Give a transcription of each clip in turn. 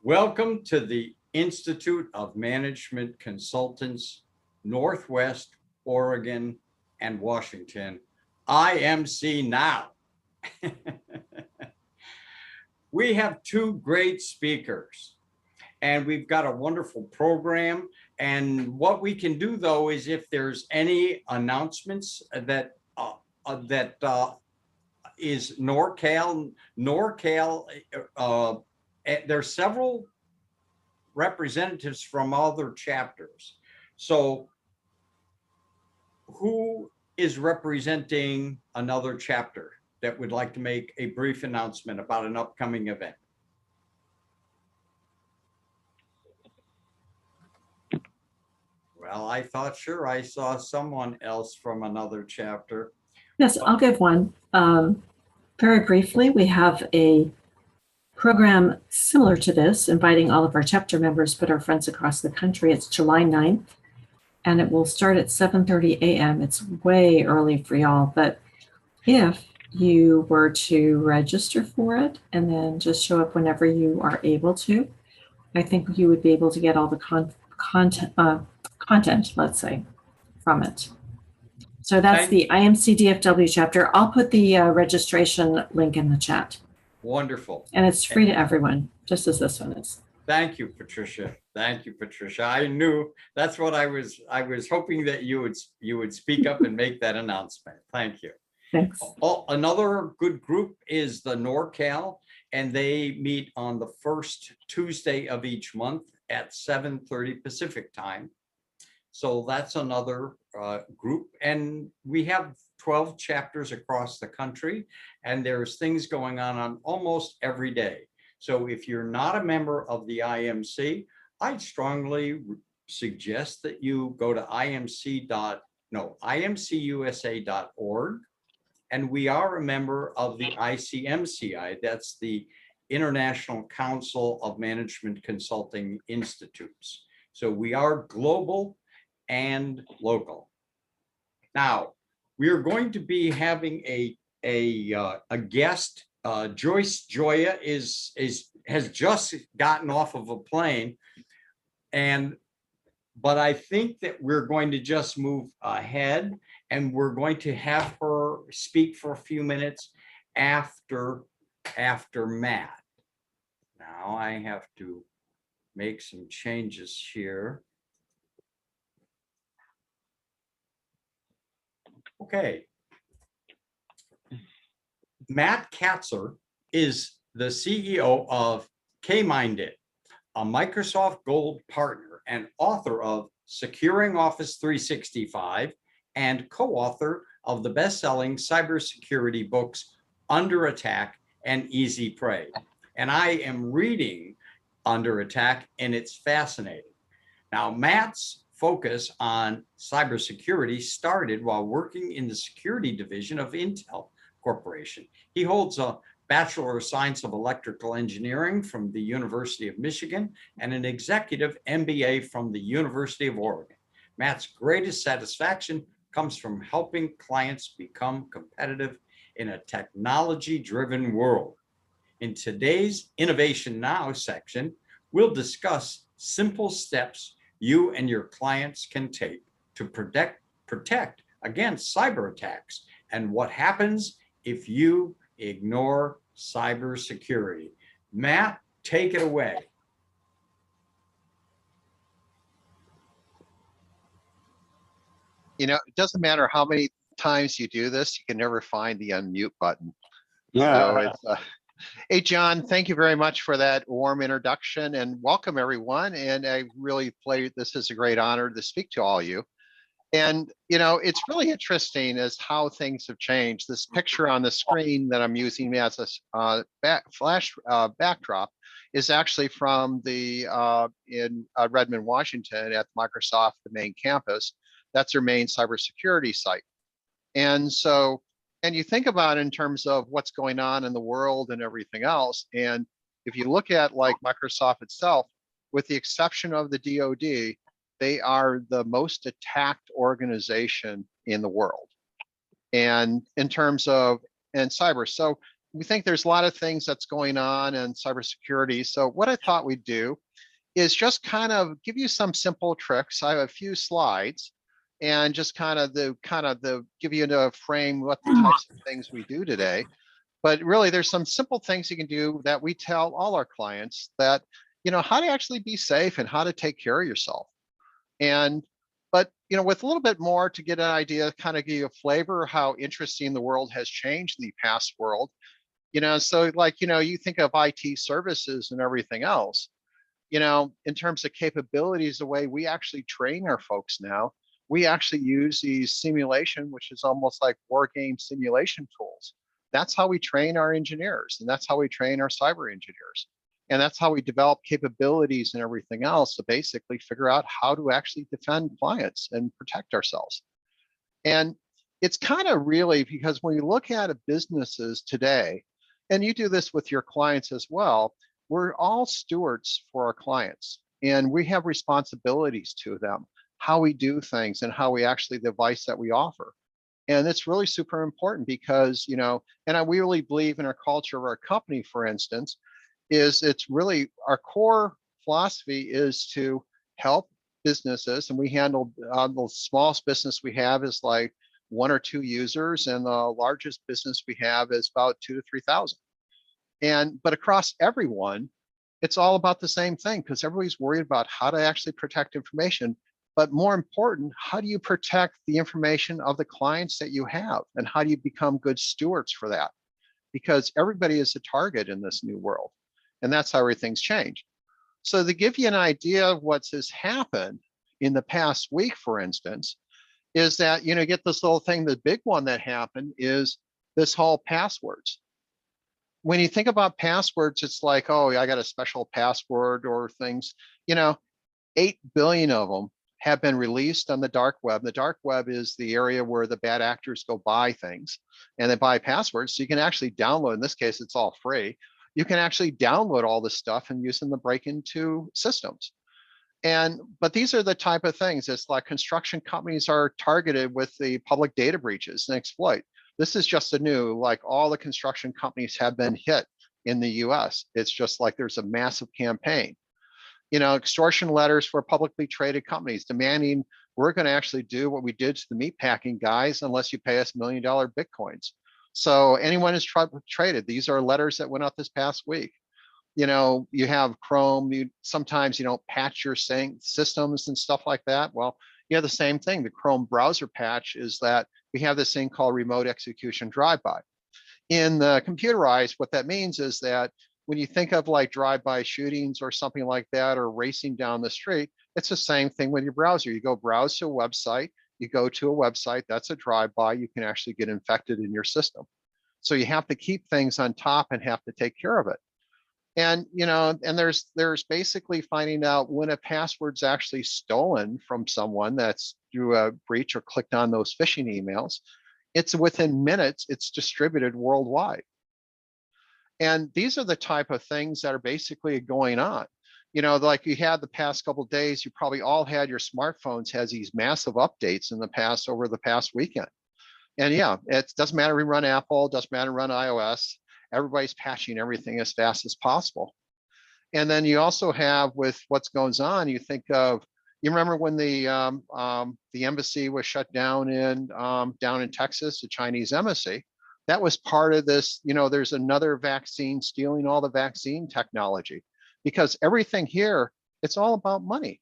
Welcome to the Institute of Management Consultants, Northwest Oregon and Washington, IMC now. We have two great speakers and we've got a wonderful program. And what we can do though is if there's any announcements that is NorCal, there's several representatives from other chapters. So who is representing another chapter that would like to make a brief announcement about an upcoming event? Well, I thought, sure, I saw someone else from another chapter. Yes, I'll give one. Very briefly, we have a program similar to this, inviting all of our chapter members, but our friends across the country. It's July 9th, and it will start at 7:30 a.m. It's way early for y'all, but if you were to register for it and then just show up whenever you are able to, I think you would be able to get all the content, let's say, from it. So that's the IMC DFW chapter. I'll put the registration link in the chat. Wonderful. And it's free to everyone, just as this one is. Thank you, Patricia. Thank you, Patricia. I knew that's what I was hoping that you would speak up and make that announcement. Thank you. Thanks. Another good group is the NorCal, and they meet on the first Tuesday of each month at 7:30 Pacific time. So that's another group, and we have 12 chapters across the country, and there's things going on almost every day. So if you're not a member of the IMC, I'd strongly suggest that you go to imcusa.org, and we are a member of the ICMCI, that's the International Council of Management Consulting Institutes. So we are global and local. Now, we are going to be having a guest. Joyce Joya has just gotten off of a plane, but I think that we're going to just move ahead, and we're going to have her speak for a few minutes after Matt. Now I have to make some changes here. Okay. Matt Katzer is the CEO of K-Minded, a Microsoft Gold partner and author of Securing Office 365 and co-author of the best-selling cybersecurity books Under Attack and Easy Prey. And I am reading Under Attack, and it's fascinating. Now, Matt's focus on cybersecurity started while working in the security division of Intel Corporation. He holds a Bachelor of Science of Electrical Engineering from the University of Michigan and an executive MBA from the University of Oregon. Matt's greatest satisfaction comes from helping clients become competitive in a technology-driven world. In today's Innovation Now section, we'll discuss simple steps you and your clients can take to protect against cyber attacks and what happens if you ignore cybersecurity. Matt, take it away. You know, it doesn't matter how many times you do this, you can never find the unmute button. Yeah. So it's, hey, John, thank you very much for that warm introduction, and welcome everyone. And I really this is a great honor to speak to all of you. And, you know, it's really interesting as how things have changed. This picture on the screen that I'm using as a flash backdrop is actually from the in Redmond, Washington at Microsoft, the main campus. That's their main cybersecurity site. And so, and you think about it in terms of what's going on in the world and everything else. And if you look at like Microsoft itself, with the exception of the DoD, they are the most attacked organization in the world. And in terms of cyber. So we think there's a lot of things that's going on in cybersecurity. So what I thought we'd do is just kind of give you some simple tricks. I have a few slides and just kind of give you a frame what the types of things we do today. But really, there's some simple things you can do that we tell all our clients that, how to actually be safe and how to take care of yourself. But with a little bit more to get an idea, kind of give you a flavor of how interesting the world has changed in the past world. So like, you think of IT services and everything else, in terms of capabilities, the way we actually train our folks now, we actually use these simulation, which is almost like war game simulation tools. That's how we train our engineers, and that's how we train our cyber engineers. And that's how we develop capabilities and everything else to basically figure out how to actually defend clients and protect ourselves. And it's kind of really because when you look at businesses today, and you do this with your clients as well, we're all stewards for our clients, and we have responsibilities to them, how we do things and how we actually the advice that we offer. And it's really super important because, and we really believe in our culture of our company, for instance, is it's really our core philosophy is to help businesses, and we handle the smallest business we have is like 1 or 2 users, and the largest business we have is about 2,000 to 3,000. But across everyone, it's all about the same thing because everybody's worried about how to actually protect information. But more important, how do you protect the information of the clients that you have? And how do you become good stewards for that? Because everybody is a target in this new world. And that's how everything's changed. So to give you an idea of what's has happened in the past week, for instance, is that, get this little thing, the big one that happened is this whole passwords. When you think about passwords, it's like, oh, I got a special password or things, 8 billion of them have been released on the dark web. The dark web is the area where the bad actors go buy things and they buy passwords. So you can actually download, in this case, it's all free. You can actually download all this stuff and use them to break into systems. But these are the type of things. It's like construction companies are targeted with the public data breaches and exploit. This is just a new, like all the construction companies have been hit in the US. It's just like there's a massive campaign. Extortion letters for publicly traded companies demanding we're going to actually do what we did to the meatpacking guys unless you pay us $1 million Bitcoins. So anyone is traded. These are letters that went out this past week. You have Chrome, sometimes you don't patch your systems and stuff like that. Well, you have the same thing. The Chrome browser patch is that we have this thing called remote execution drive-by. In the computerized, what that means is that when you think of like drive-by shootings or something like that, or racing down the street, it's the same thing with your browser. You go browse to a website, you go to a website, that's a drive-by, you can actually get infected in your system. So you have to keep things on top and have to take care of it. And, and there's basically finding out when a password's actually stolen from someone that's through a breach or clicked on those phishing emails. It's within minutes, it's distributed worldwide. And these are the type of things that are basically going on. Like you had the past couple of days, you probably all had your smartphones has these massive updates over the past weekend. And yeah, it doesn't matter we run Apple, doesn't matter run iOS, everybody's patching everything as fast as possible. And then you also have with what's going on, you remember when the embassy was shut down in Texas, the Chinese embassy. That was part of this, there's another vaccine stealing all the vaccine technology because everything here, it's all about money.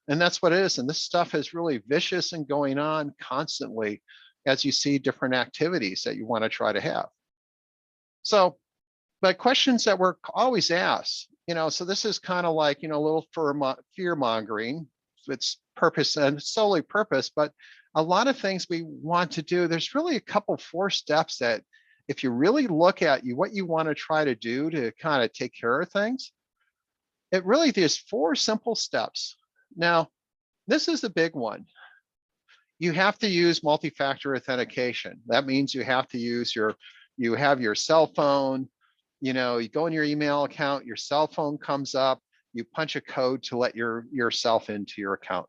And that's what it is. And this stuff is really vicious and going on constantly as you see different activities that you want to try to have. So, but questions that we're always asked, so this is kind of like, a little fear mongering. It's purpose and solely purpose, but a lot of things we want to do, there's really a 4 steps that if you really look at what you want to try to do to kind of take care of things, it really there's 4 simple steps. Now, this is the big one. You have to use multi-factor authentication. That means you have to use you have your cell phone, you go in your email account, your cell phone comes up, you punch a code to let yourself into your account.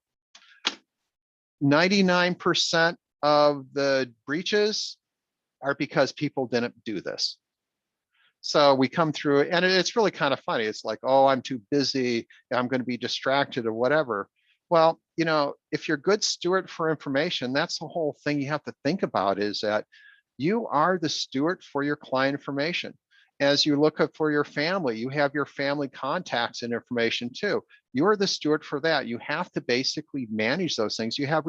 99% of the breaches are because people didn't do this. So we come through and it's really kind of funny. It's like, oh, I'm too busy. I'm going to be distracted or whatever. Well, you know, if you're a good steward for information, that's the whole thing you have to think about is that you are the steward for your client information. As you look up for your family, you have your family contacts and information too. You're the steward for that. You have to basically manage those things. You have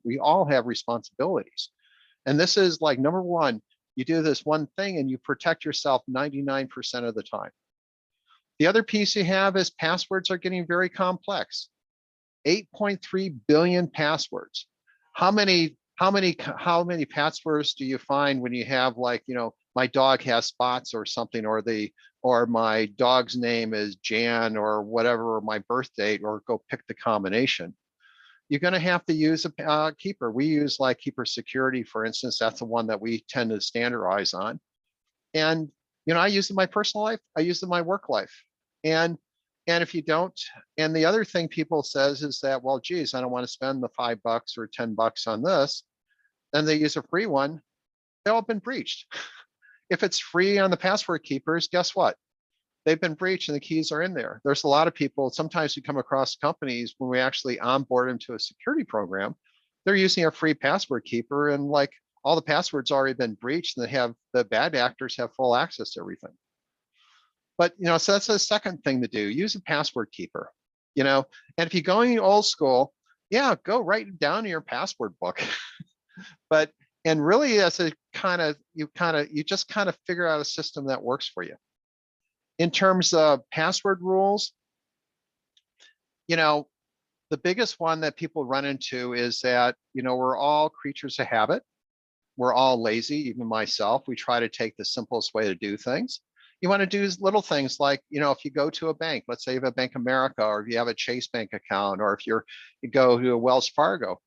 we all have responsibilities. And this is like number one, you do this one thing and you protect yourself 99% of the time. The other piece you have is passwords are getting very complex. 8.3 billion passwords. How many passwords do you find when you have like, you know, my dog has spots or something, or my dog's name is Jan or whatever, or my birth date, or go pick the combination. You're going to have to use a keeper. We use like Cybersecurity, for instance. That's the one that we tend to standardize on. And, you know, I use it in my personal life. I use it in my work life. And if you don't, and the other thing people says is that, well, geez, I don't want to spend the $5 or $10 on this. Then they use a free one. They've all been breached. If it's free on the password keepers, guess what? They've been breached and the keys are in there. There's a lot of people, sometimes we come across companies when we actually onboard them to a security program, they're using a free password keeper and like all the passwords already been breached and they have, the bad actors have full access to everything. But, you know, so that's the second thing to do, use a password keeper, you know, and if you're going old school, yeah, go write down in your password book. But, and really as a you just kind of figure out a system that works for you. In terms of password rules, you know, the biggest one that people run into is that, you know, we're all creatures of habit. We're all lazy, even myself. We try to take the simplest way to do things. You want to do little things like, you know, if you go to a bank, let's say you have a Bank of America, or if you have a Chase Bank account, or if you go to a Wells Fargo,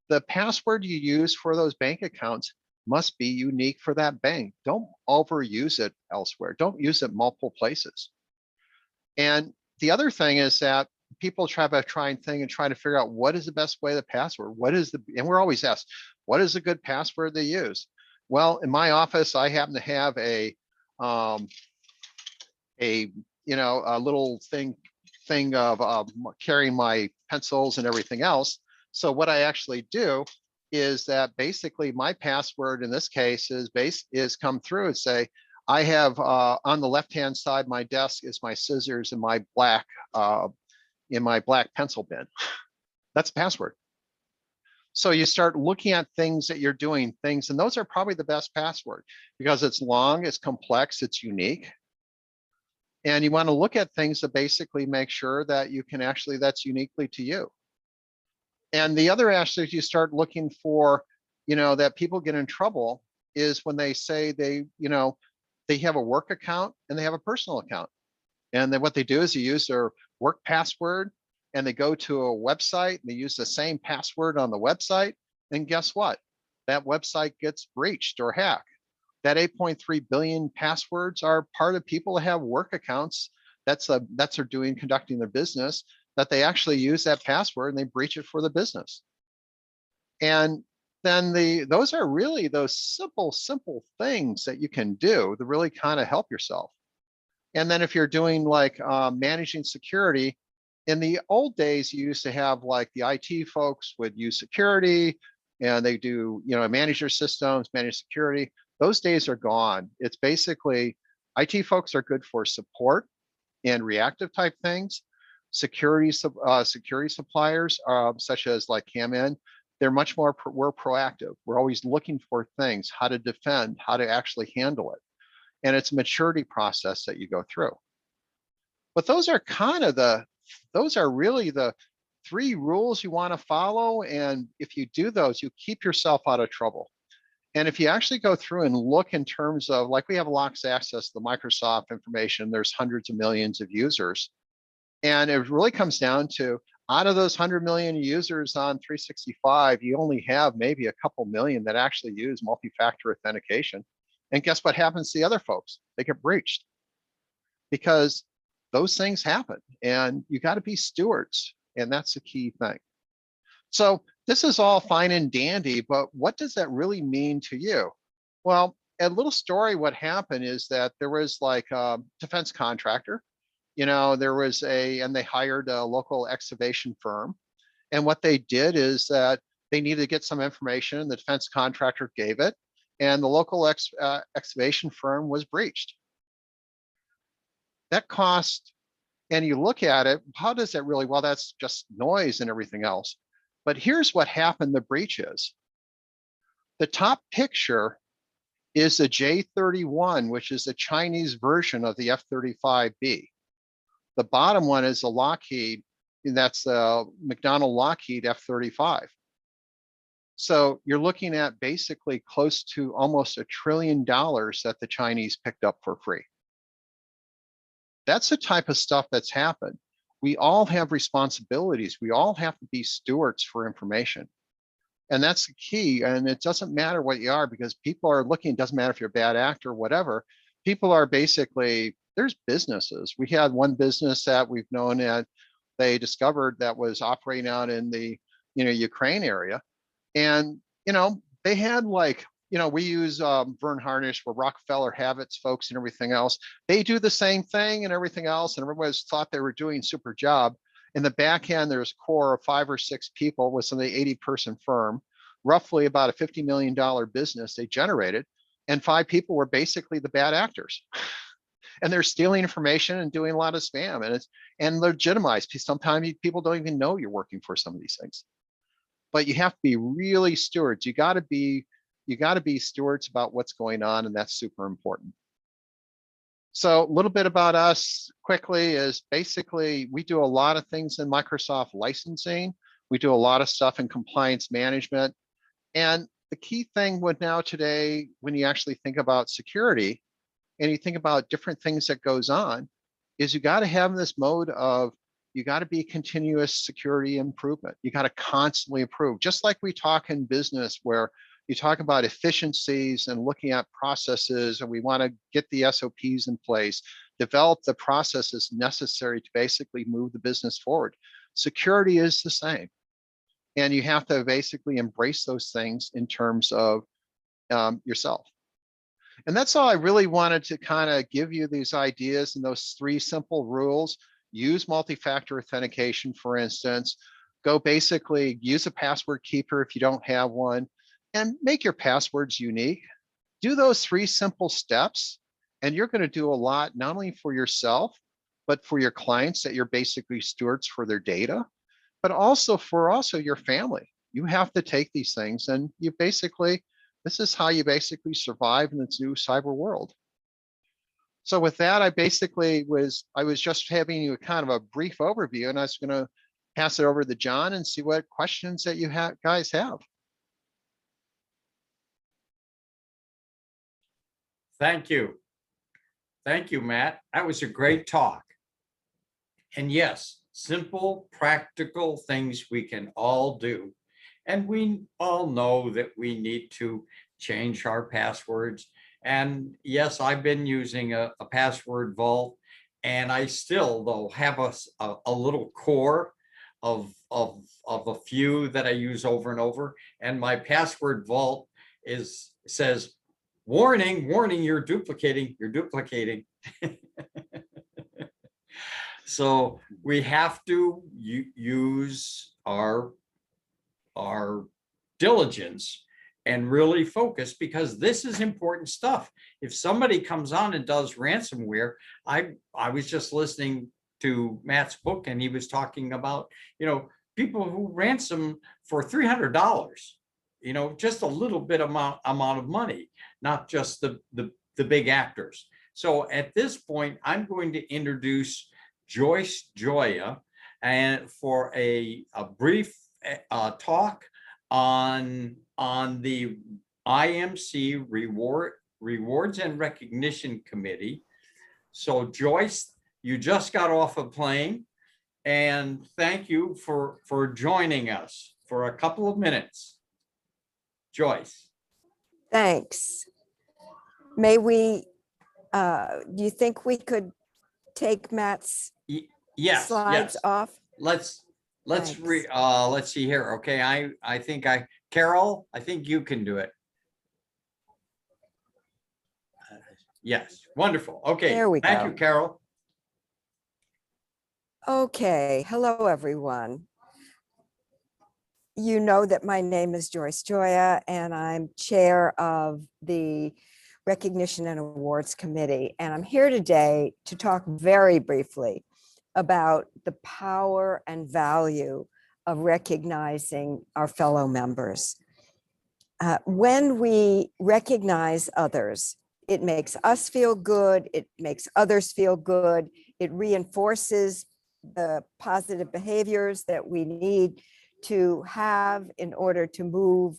the password you use for those bank accounts must be unique for that bank. Don't overuse it elsewhere. Don't use it multiple places. And the other thing is that people try and try to figure out what is the best way to password. And we're always asked, what is a good password to use? Well, in my office, I happen to have a little thing of carrying my pencils and everything else. So what I actually do is that basically my password in this case is come through and say, I have on the left-hand side, my desk is my scissors and my black pencil bin. That's password. So you start looking at things that you're doing things, and those are probably the best password because it's long, it's complex, it's unique. And you want to look at things to basically make sure that you can actually, that's uniquely to you. And the other aspect you start looking for, you know, that people get in trouble is when they say they have a work account and they have a personal account. And then what they do is you use their work password and they go to a website and they use the same password on the website. And guess what? That website gets breached or hacked. That 8.3 billion passwords are part of people that have work accounts. That's conducting their business, that they actually use that password and they breach it for the business. And then those are really those simple things that you can do to really kind of help yourself. And then if you're doing like managing security, in the old days, you used to have like the IT folks would use security and they do, you know, manage your systems, manage security. Those days are gone. It's basically IT folks are good for support and reactive type things. Security suppliers, such as like CAMN, they're much more, we're proactive. We're always looking for things, how to defend, how to actually handle it. And it's a maturity process that you go through. But those are really the 3 rules you want to follow. And if you do those, you keep yourself out of trouble. And if you actually go through and look in terms of, like we have locks access to the Microsoft information, there's hundreds of millions of users. And it really comes down to, out of those 100 million users on 365, you only have maybe a couple million that actually use multi-factor authentication. And guess what happens to the other folks? They get breached because those things happen and you got to be stewards. And that's the key thing. So this is all fine and dandy, but what does that really mean to you? Well, a little story, what happened is that there was like a defense contractor, you know, and they hired a local excavation firm. And what they did is that they needed to get some information. The defense contractor gave it, and the local excavation firm was breached. That cost, and you look at it, how does that really, well, that's just noise and everything else. But here's what happened, the breach is. The top picture is the J-31, which is the Chinese version of the F-35B. The bottom one is the Lockheed, and that's the McDonnell Lockheed F-35. So you're looking at basically close to almost $1 trillion that the Chinese picked up for free. That's the type of stuff that's happened. We all have responsibilities. We all have to be stewards for information. And that's the key. And it doesn't matter what you are, because people are looking, it doesn't matter if you're a bad actor or whatever. People are basically, there's businesses. We had one business that we've known that they discovered that was operating out in the, you know, Ukraine area. And, you know, they had like, you know, we use Vern Harnish for Rockefeller Habits folks and everything else. They do the same thing and everything else. And everybody's thought they were doing a super job. In the back end, there's a core of 5 or 6 people with some of the 80-person firm, roughly about a $50 million business they generated. And 5 people were basically the bad actors. And they're stealing information and doing a lot of spam, and it's legitimized. Sometimes people don't even know you're working for some of these things. But you have to be really stewards. You got to be stewards about what's going on, and that's super important. So a little bit about us quickly is basically we do a lot of things in Microsoft licensing. We do a lot of stuff in compliance management. And the key thing with now today, when you actually think about security and you think about different things that goes on, is you got to have this mode of, you got to be continuous security improvement. You got to constantly improve, just like we talk in business where you talk about efficiencies and looking at processes, and we want to get the SOPs in place, develop the processes necessary to basically move the business forward. Security is the same. And you have to basically embrace those things in terms of yourself. And that's all I really wanted to kind of give you, these ideas and those 3 simple rules. Use multi-factor authentication, for instance. Go basically use a password keeper if you don't have one, and make your passwords unique. Do those 3 simple steps, and you're going to do a lot, not only for yourself, but for your clients that you're basically stewards for their data, but also for your family. You have to take these things, and you basically, this is how you basically survive in this new cyber world. So with that, I was just having you kind of a brief overview, and I was going to pass it over to John and see what questions that you guys have. Thank you. Thank you, Matt. That was a great talk. And yes, simple, practical things we can all do. And we all know that we need to change our passwords. And yes, I've been using a password vault, and I still, though, have a little core of a few that I use over and over. And my password vault says, warning, warning, you're duplicating. So we have to use our diligence and really focus, because this is important stuff. If somebody comes on and does ransomware, I was just listening to Matt's book, and he was talking about, you know, people who ransom for $300, you know, just a little bit amount of money, not just the big actors. So at this point, I'm going to introduce Joyce Joya, and for a brief talk on the IMC Rewards and Recognition Committee. So Joyce, you just got off a plane, and thank you for joining us for a couple of minutes. Joyce. Thanks. May we, do you think we could take Matt's Yes, slides off? Let's Thanks. let's see here. Okay, I think Carol, I think you can do it. Yes, wonderful. Okay, There we thank go. you, Carol. Okay, hello, everyone. You know that my name is Joyce Joya, and I'm chair of the Recognition and Awards Committee. And I'm here today to talk very briefly about the power and value of recognizing our fellow members. When we recognize others, it makes us feel good, it makes others feel good, it reinforces the positive behaviors that we need to have in order to move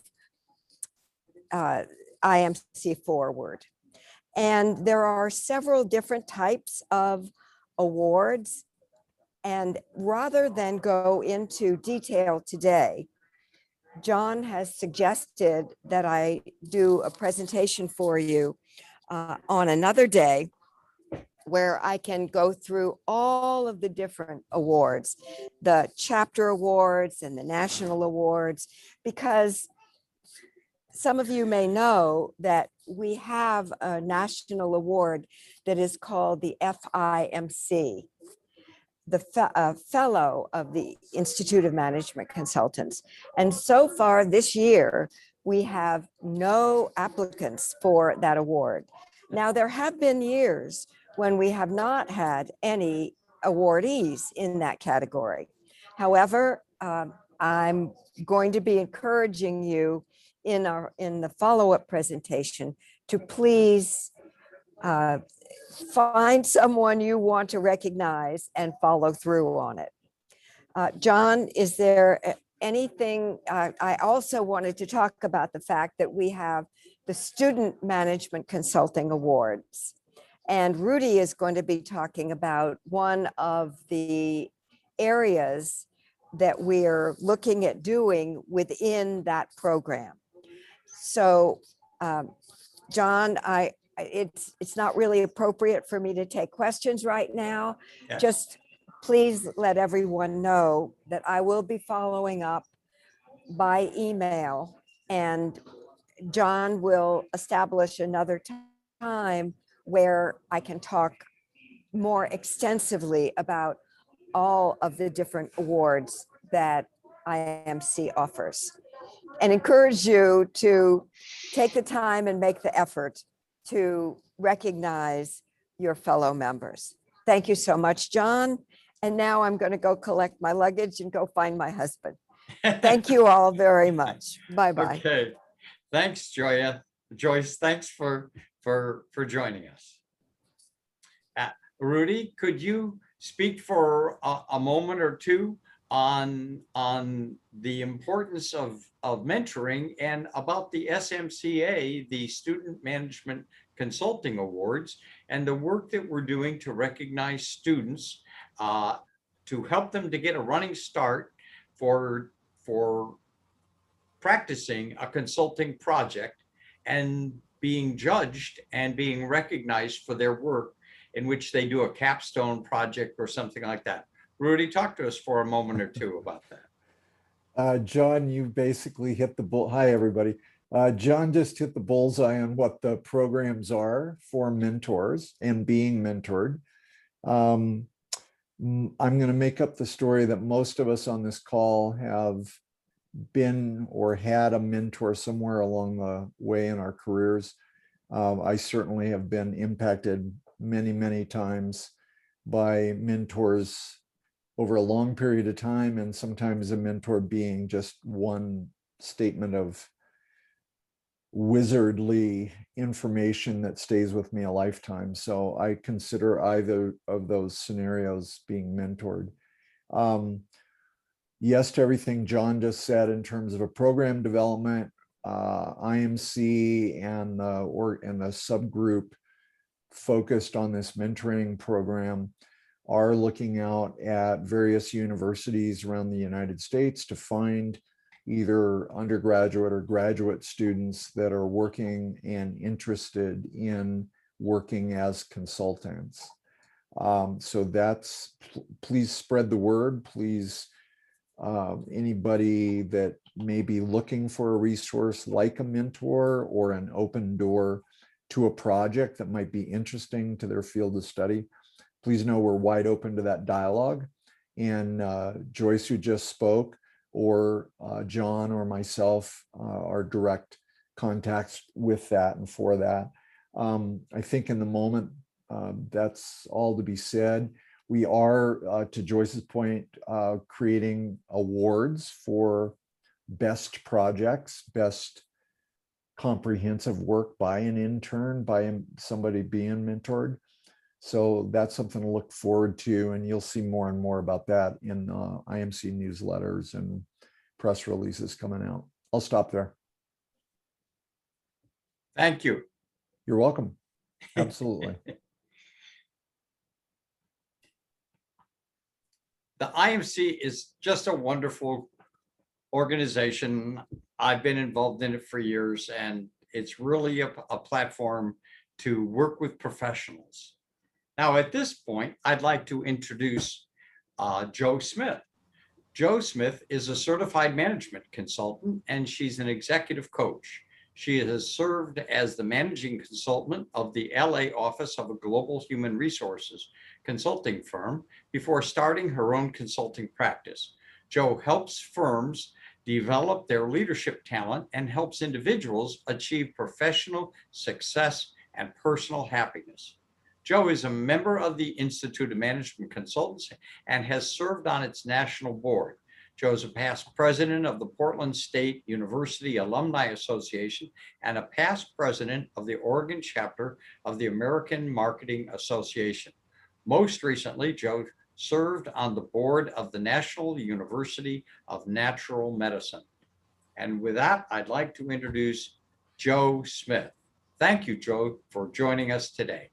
IMC forward. And there are several different types of awards. And rather than go into detail today, John has suggested that I do a presentation for you on another day where I can go through all of the different awards, the chapter awards and the national awards, because some of you may know that we have a national award that is called the FIMC, the fellow of the Institute of Management Consultants. And so far this year, we have no applicants for that award. Now, there have been years when we have not had any awardees in that category. However, I'm going to be encouraging you in the follow-up presentation to please find someone you want to recognize and follow through on it. John, is there anything? I also wanted to talk about the fact that we have the Student Management Consulting Awards. And Rudy is going to be talking about one of the areas that we're looking at doing within that program. So, John, it's not really appropriate for me to take questions right now. Yes. Just please let everyone know that I will be following up by email, and John will establish another time where I can talk more extensively about all of the different awards that IMC offers, and encourage you to take the time and make the effort to recognize your fellow members. Thank you so much, John. And now I'm going to go collect my luggage and go find my husband. Thank you all very much. Bye-bye. Okay, thanks, Joyce, thanks for joining us. Rudy, could you speak for a moment or two on the importance of mentoring and about the SMCA, the Student Management Consulting Awards, and the work that we're doing to recognize students to help them to get a running start for practicing a consulting project and being judged and being recognized for their work in which they do a capstone project or something like that. Rudy, talk to us for a moment or two about that. John, you basically hit the bull. Hi, everybody. John just hit the bullseye on what the programs are for mentors and being mentored. I'm going to make up the story that most of us on this call have been or had a mentor somewhere along the way in our careers. I certainly have been impacted many, many times by mentors over a long period of time, and sometimes a mentor being just one statement of wizardly information that stays with me a lifetime. So I consider either of those scenarios being mentored. Yes to everything John just said in terms of a program development, IMC and the subgroup focused on this mentoring program are looking out at various universities around the United States to find either undergraduate or graduate students that are working and interested in working as consultants. So that's, please spread the word. Please, anybody that may be looking for a resource like a mentor or an open door to a project that might be interesting to their field of study, please know we're wide open to that dialogue. And Joyce, who just spoke, or John or myself are direct contacts with that and for that. I think in the moment, that's all to be said. We are, to Joyce's point, creating awards for best projects, best comprehensive work by an intern, by somebody being mentored. So that's something to look forward to, and you'll see more and more about that in IMC newsletters and press releases coming out. I'll stop there. Thank you. You're welcome. Absolutely. The IMC is just a wonderful organization. I've been involved in it for years, and it's really a platform to work with professionals. Now, at this point, I'd like to introduce Jo Smith. Jo Smith is a certified management consultant, and she's an executive coach. She has served as the managing consultant of the LA office of a global human resources consulting firm before starting her own consulting practice. Jo helps firms develop their leadership talent and helps individuals achieve professional success and personal happiness. Jo is a member of the Institute of Management Consultants and has served on its national board. Jo is a past president of the Portland State University Alumni Association and a past president of the Oregon chapter of the American Marketing Association. Most recently, Jo served on the board of the National University of Natural Medicine. And with that, I'd like to introduce Jo Smith. Thank you, Jo, for joining us today.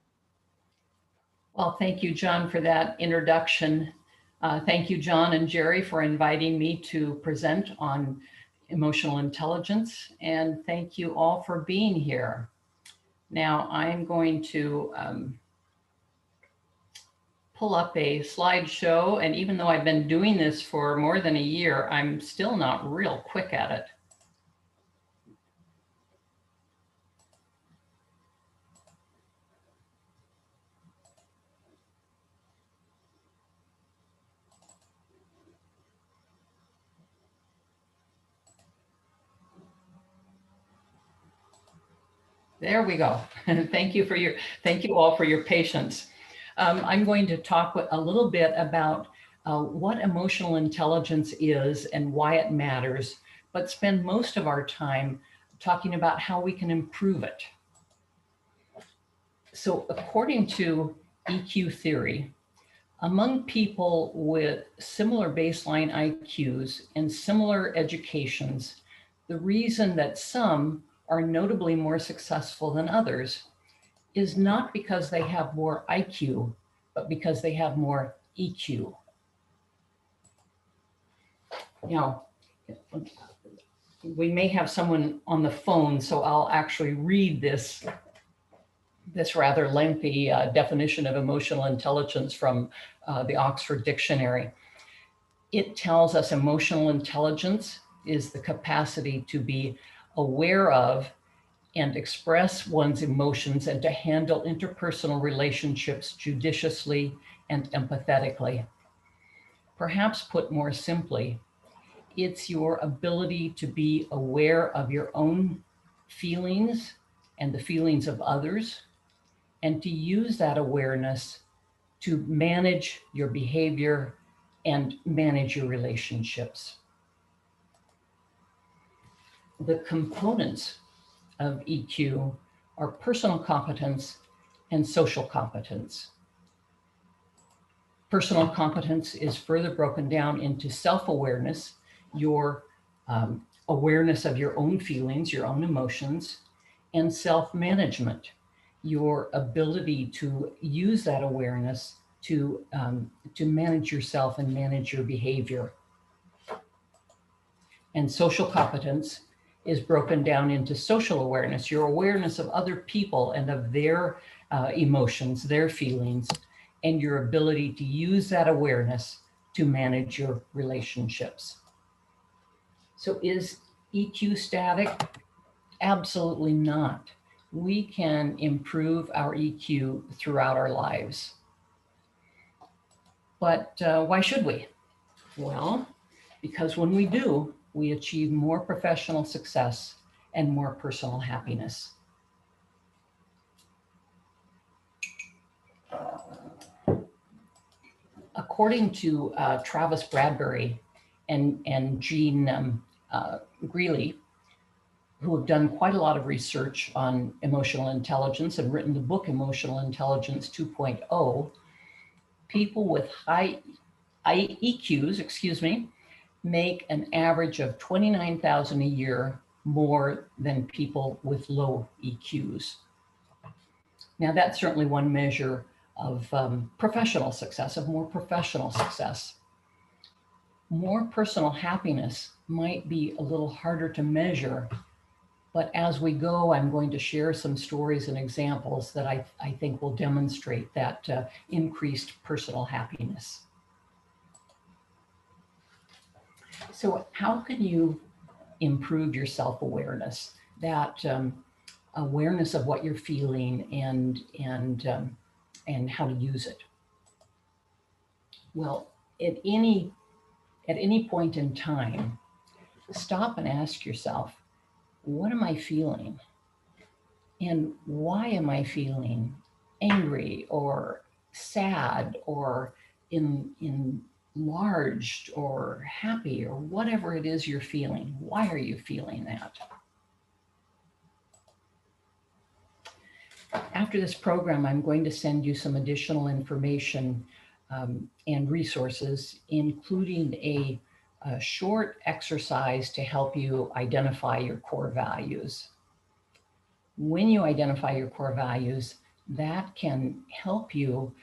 Well, thank you, John, for that introduction. Thank you, John and Jerry, for inviting me to present on emotional intelligence. And thank you all for being here. Now, I'm going to pull up a slideshow. And even though I've been doing this for more than a year, I'm still not real quick at it. There we go. Thank you all for your patience. I'm going to talk a little bit about what emotional intelligence is and why it matters, but spend most of our time talking about how we can improve it. So according to EQ theory, among people with similar baseline IQs and similar educations, the reason that some are notably more successful than others is not because they have more IQ, but because they have more EQ. Now, we may have someone on the phone, so I'll actually read this rather lengthy definition of emotional intelligence from the Oxford Dictionary. It tells us emotional intelligence is the capacity to be aware of and express one's emotions and to handle interpersonal relationships judiciously and empathetically. Perhaps put more simply, it's your ability to be aware of your own feelings and the feelings of others, and to use that awareness to manage your behavior and manage your relationships. The components of EQ are personal competence and social competence. Personal competence is further broken down into self-awareness, your awareness of your own feelings, your own emotions, and self-management, your ability to use that awareness to manage yourself and manage your behavior. And social competence is broken down into social awareness, your awareness of other people and of their emotions, their feelings, and your ability to use that awareness to manage your relationships. So is EQ static? Absolutely not. we can improve our EQ throughout our lives. But why should we? Well, because when we do, we achieve more professional success and more personal happiness. According to Travis Bradbury and Jean Greeley, who have done quite a lot of research on emotional intelligence and written the book Emotional Intelligence 2.0, people with high EQs, make an average of $29,000 a year more than people with low EQs. Now, that's certainly one measure of professional success, of more professional success. More personal happiness might be a little harder to measure, but as we go, I'm going to share some stories and examples that I think will demonstrate that increased personal happiness. So how can you improve your self-awareness, that awareness of what you're feeling and how to use it? Well, at any point in time, stop and ask yourself, what am I feeling? And why am I feeling angry or sad or enlarged or happy or whatever it is you're feeling? Why are you feeling that? After this program, I'm going to send you some additional information and resources, including a short exercise to help you identify your core values. When you identify your core values, that can help you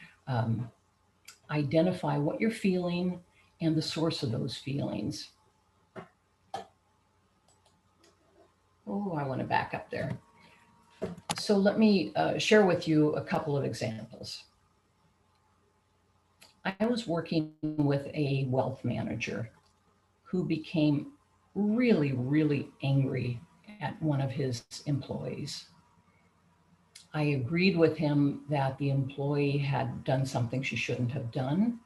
identify what you're feeling and the source of those feelings. Oh, I want to back up there. So let me share with you a couple of examples. I was working with a wealth manager who became really, really angry at one of his employees. I agreed with him that the employee had done something she shouldn't have done,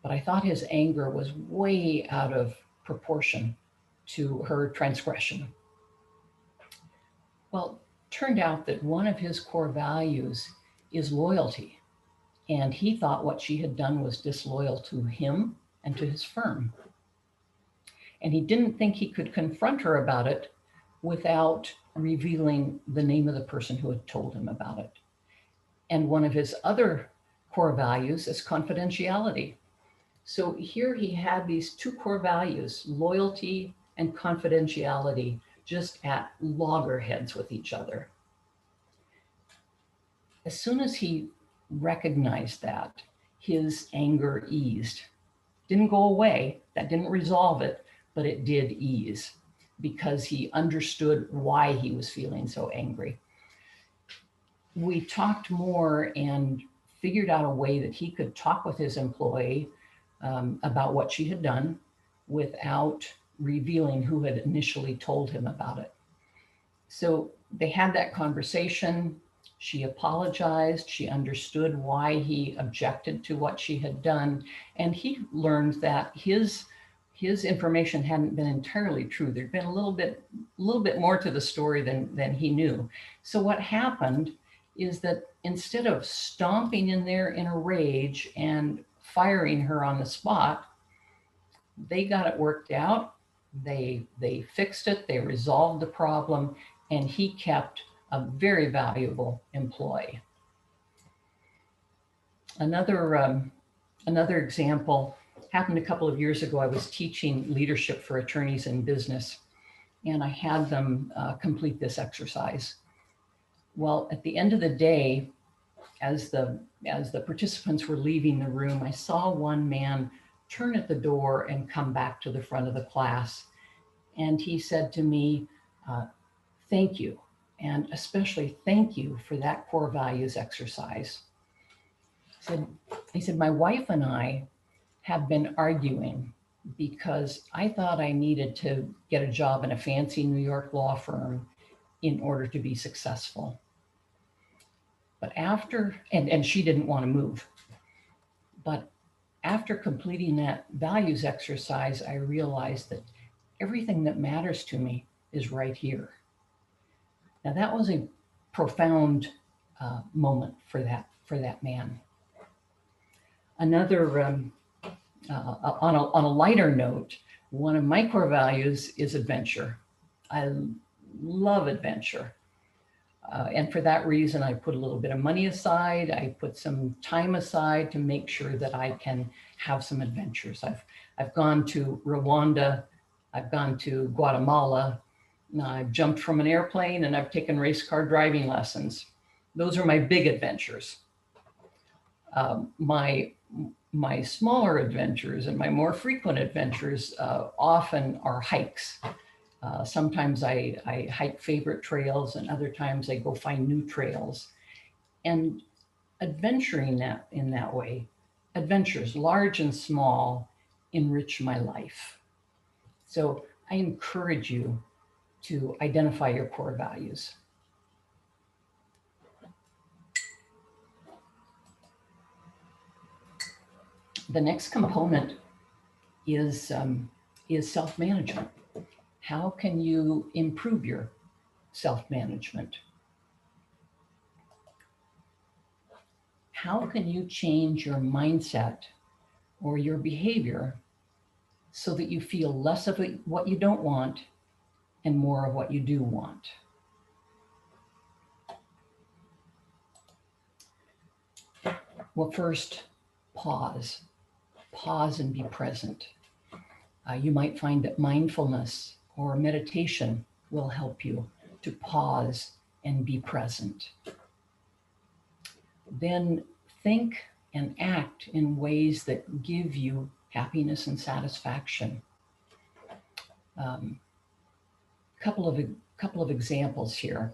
but I thought his anger was way out of proportion to her transgression. Well, it turned out that one of his core values is loyalty, and he thought what she had done was disloyal to him and to his firm. And he didn't think he could confront her about it without revealing the name of the person who had told him about it. And one of his other core values is confidentiality. So here he had these two core values, loyalty and confidentiality, just at loggerheads with each other. As soon as he recognized that, his anger eased. Didn't go away, that didn't resolve it, but it did ease because he understood why he was feeling so angry. We talked more and figured out a way that he could talk with his employee about what she had done without revealing who had initially told him about it. So they had that conversation. She apologized. She understood why he objected to what she had done. And he learned that his information hadn't been entirely true. There'd been a little bit more to the story than he knew. So what happened is that instead of stomping in there in a rage and firing her on the spot, they got it worked out. They fixed it. They resolved the problem, and he kept a very valuable employee. Another example happened a couple of years ago. I was teaching leadership for attorneys in business, and I had them complete this exercise. Well, at the end of the day, as the participants were leaving the room, I saw one man turn at the door and come back to the front of the class. And he said to me, thank you. And especially thank you for that core values exercise. He said, my wife and I have been arguing because I thought I needed to get a job in a fancy New York law firm. in order to be successful. But after, and she didn't want to move. But after completing that values exercise, I realized that everything that matters to me is right here. Now that was a profound moment for that man. Another, on a lighter note, one of my core values is adventure. I love adventure. And for that reason, I put a little bit of money aside. I put some time aside to make sure that I can have some adventures. I've gone to Rwanda. I've gone to Guatemala. I've jumped from an airplane, and I've taken race car driving lessons. Those are my big adventures. My smaller adventures and my more frequent adventures often are hikes. Sometimes I hike favorite trails, and other times I go find new trails. And adventuring in that way, adventures large and small, enrich my life. So I encourage you to identify your core values. The next component is self-management. How can you improve your self-management? How can you change your mindset or your behavior so that you feel less of what you don't want and more of what you do want? Well, first, pause. Pause and be present. You might find that mindfulness or meditation will help you to pause and be present. Then think and act in ways that give you happiness and satisfaction. Couple of examples here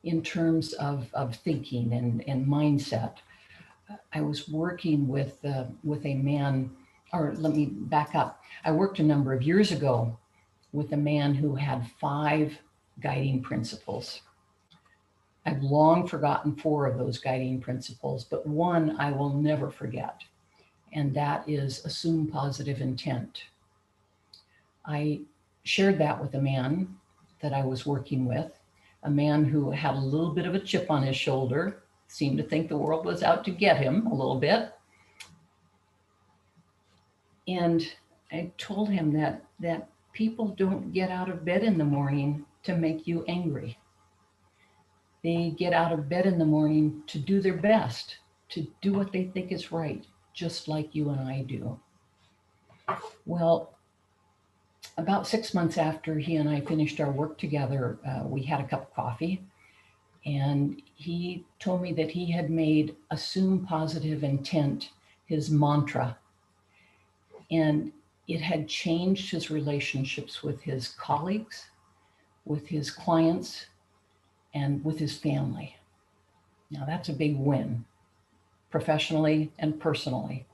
in terms of thinking and mindset. I was working with a man, or let me back up. I worked a number of years ago with a man who had 5 guiding principles. I've long forgotten 4 of those guiding principles, but one I will never forget, and that is assume positive intent. I shared that with a man that I was working with, a man who had a little bit of a chip on his shoulder, seemed to think the world was out to get him a little bit. And I told him that people don't get out of bed in the morning to make you angry. They get out of bed in the morning to do their best, to do what they think is right, just like you and I do. Well, about 6 months after he and I finished our work together, we had a cup of coffee, and he told me that he had made assume positive intent his mantra, and it had changed his relationships with his colleagues, with his clients, and with his family. Now that's a big win, professionally and personally.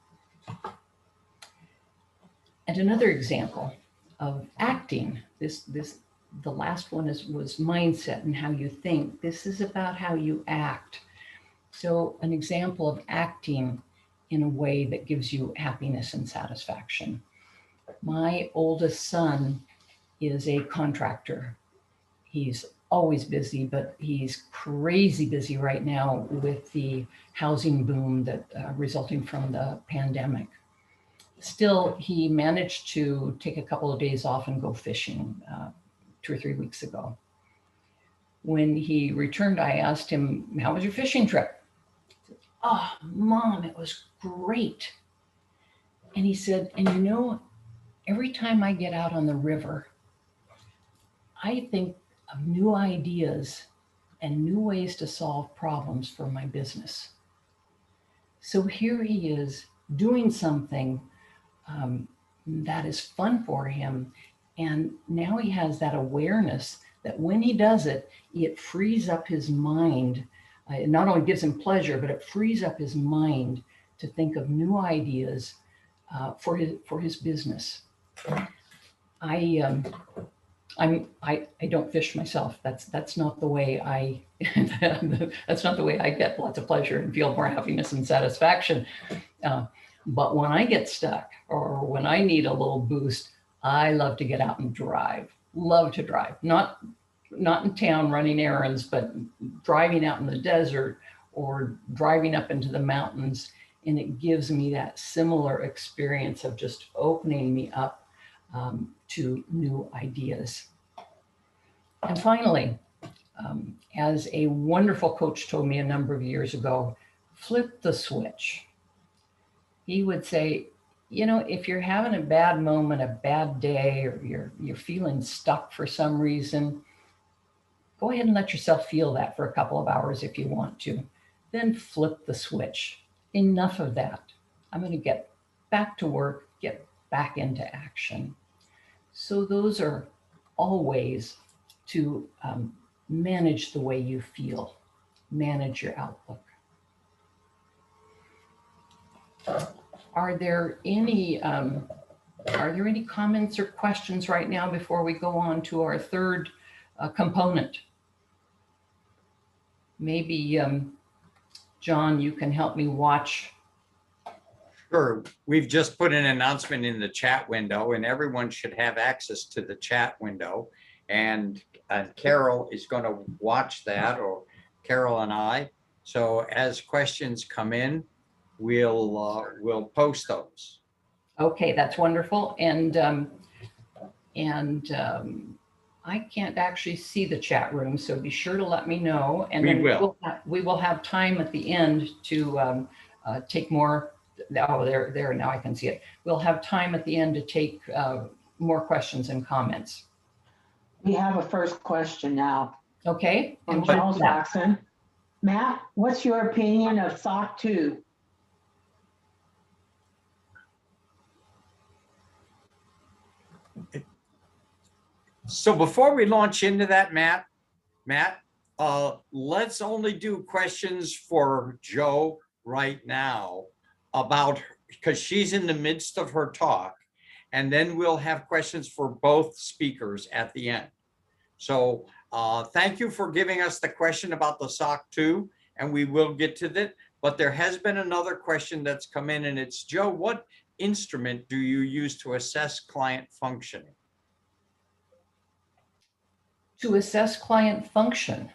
And another example of acting, the last one was mindset and how you think. This is about how you act. So an example of acting in a way that gives you happiness and satisfaction. My oldest son is a contractor. He's always busy, but he's crazy busy right now with the housing boom that resulting from the pandemic. Still, he managed to take a couple of days off and go fishing 2 or 3 weeks ago. When he returned, I asked him, "How was your fishing trip?" He said, "Oh, Mom, it was great." And he said, "And you know, every time I get out on the river, I think of new ideas and new ways to solve problems for my business." So here he is doing something that is fun for him. And now he has that awareness that when he does it, it frees up his mind. It not only gives him pleasure, but it frees up his mind to think of new ideas for his business. I I don't fish myself. That's not the way I that's not the way I get lots of pleasure and feel more happiness and satisfaction. But when I get stuck or when I need a little boost, I love to get out and drive. Love to drive. Not in town running errands, but driving out in the desert or driving up into the mountains. And it gives me that similar experience of just opening me up to new ideas. And finally, as a wonderful coach told me a number of years ago, flip the switch. He would say, you know, if you're having a bad moment, a bad day, or you're feeling stuck for some reason, go ahead and let yourself feel that for a couple of hours if you want to. Then flip the switch. Enough of that. I'm going to get back to work, get back into action. So those are all ways to manage the way you feel, manage your outlook. Are there any comments or questions right now before we go on to our third component? Maybe John, you can help me watch. Sure. We've just put an announcement in the chat window, and everyone should have access to the chat window. And Carol is going to watch that, or Carol and I. So as questions come in, we'll post those. Okay, that's wonderful. And I can't actually see the chat room, so be sure to let me know. And We then will. we will have time at the end to take more. Oh, there, now I can see it. We'll have time at the end to take more questions and comments. We have a first question now Okay. from And what Charles is that? Jackson. Matt, what's your opinion of SOC 2? So before we launch into that, Matt, let's only do questions for Joe right now about, because she's in the midst of her talk, and then we'll have questions for both speakers at the end. So thank you for giving us the question about the SOC 2, and we will get to that. But there has been another question that's come in, and it's, Joe, what instrument do you use to assess client functioning? To assess client function.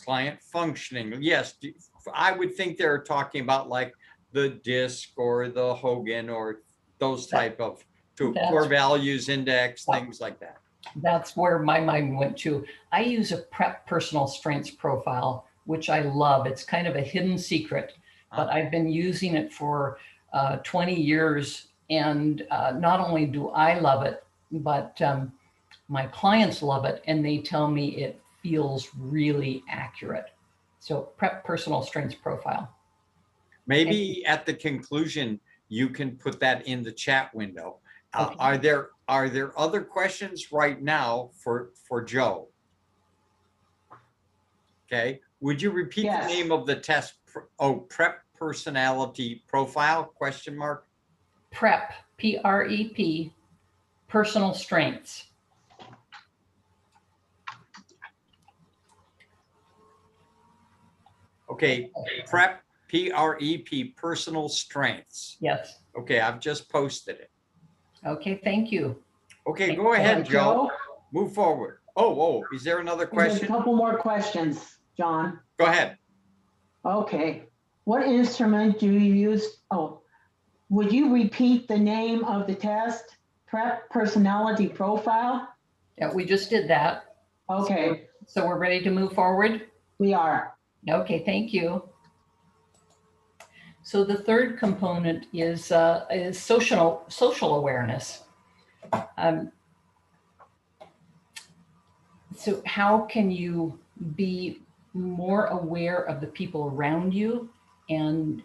Client functioning, yes. I would think they're talking about like the DISC or the Hogan or those type of core values index, things like that. That's where my mind went to. I use a PrEP personal strengths profile, which I love. It's kind of a hidden secret, but I've been using it for 20 years. And not only do I love it, but my clients love it, and they tell me it feels really accurate. So PrEP personal strengths profile. Maybe at the conclusion, you can put that in the chat window. Okay. Are there other questions right now for Joe? Okay, would you repeat Yes. the name of the test? Oh, PrEP personality profile, question mark? PrEP, P-R-E-P, personal strengths. Okay, PrEP, P-R-E-P, personal strengths. Yes. Okay, I've just posted it. Okay, thank you. Okay, go ahead, Right, Joe. Move forward. Oh, is there another There's a question? couple more questions, John. Go ahead. Okay. What instrument do you use? Oh, would you repeat the name of the test? PrEP personality profile? Yeah, we just did that. Okay, So we're ready to move forward? we are. Okay, thank you. So the third component is social awareness. So how can you be more aware of the people around you and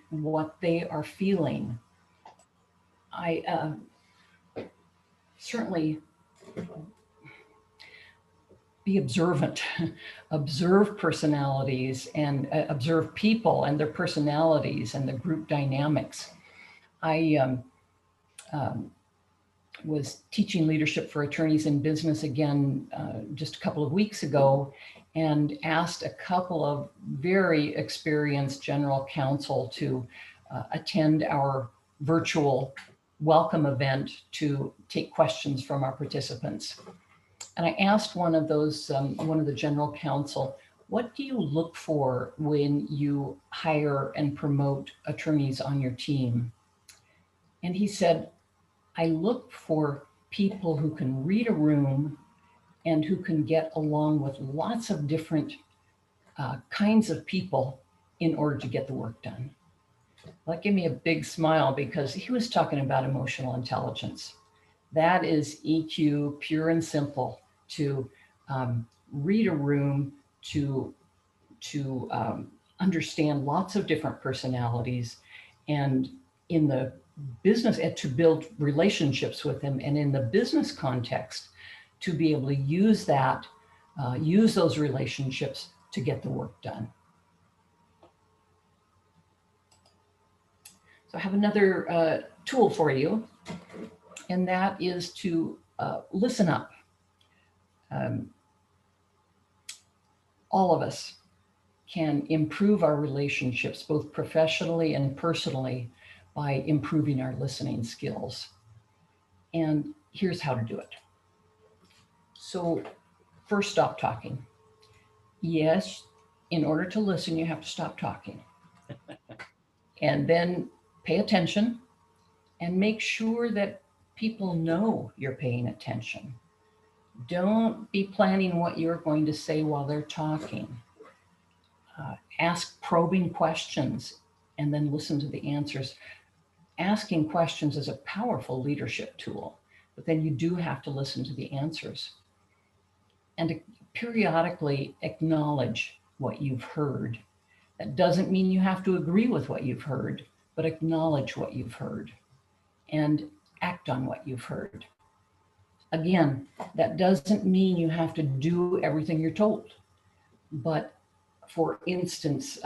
what they are feeling? I certainly be observant, observe personalities and observe people and their personalities and the group dynamics. was teaching leadership for attorneys in business again just a couple of weeks ago, and asked a couple of very experienced general counsel to attend our virtual welcome event to take questions from our participants. And I asked one of the general counsel, what do you look for when you hire and promote attorneys on your team? And he said, I look for people who can read a room and who can get along with lots of different kinds of people in order to get the work done. That gave me a big smile because he was talking about emotional intelligence. That is EQ, pure and simple, to read a room, to understand lots of different personalities, and in the business, and to build relationships with them, and in the business context, to be able to use that, use those relationships to get the work done. So I have another tool for you, and that is to listen up. All of us can improve our relationships, both professionally and personally, by improving our listening skills. And here's how to do it. So first, stop talking. Yes, in order to listen, you have to stop talking. And then pay attention and make sure that people know you're paying attention. Don't be planning what you're going to say while they're talking. Ask probing questions and then listen to the answers. Asking questions is a powerful leadership tool, but then you do have to listen to the answers. And to periodically acknowledge what you've heard. That doesn't mean you have to agree with what you've heard, but acknowledge what you've heard and act on what you've heard. Again, that doesn't mean you have to do everything you're told, but for instance,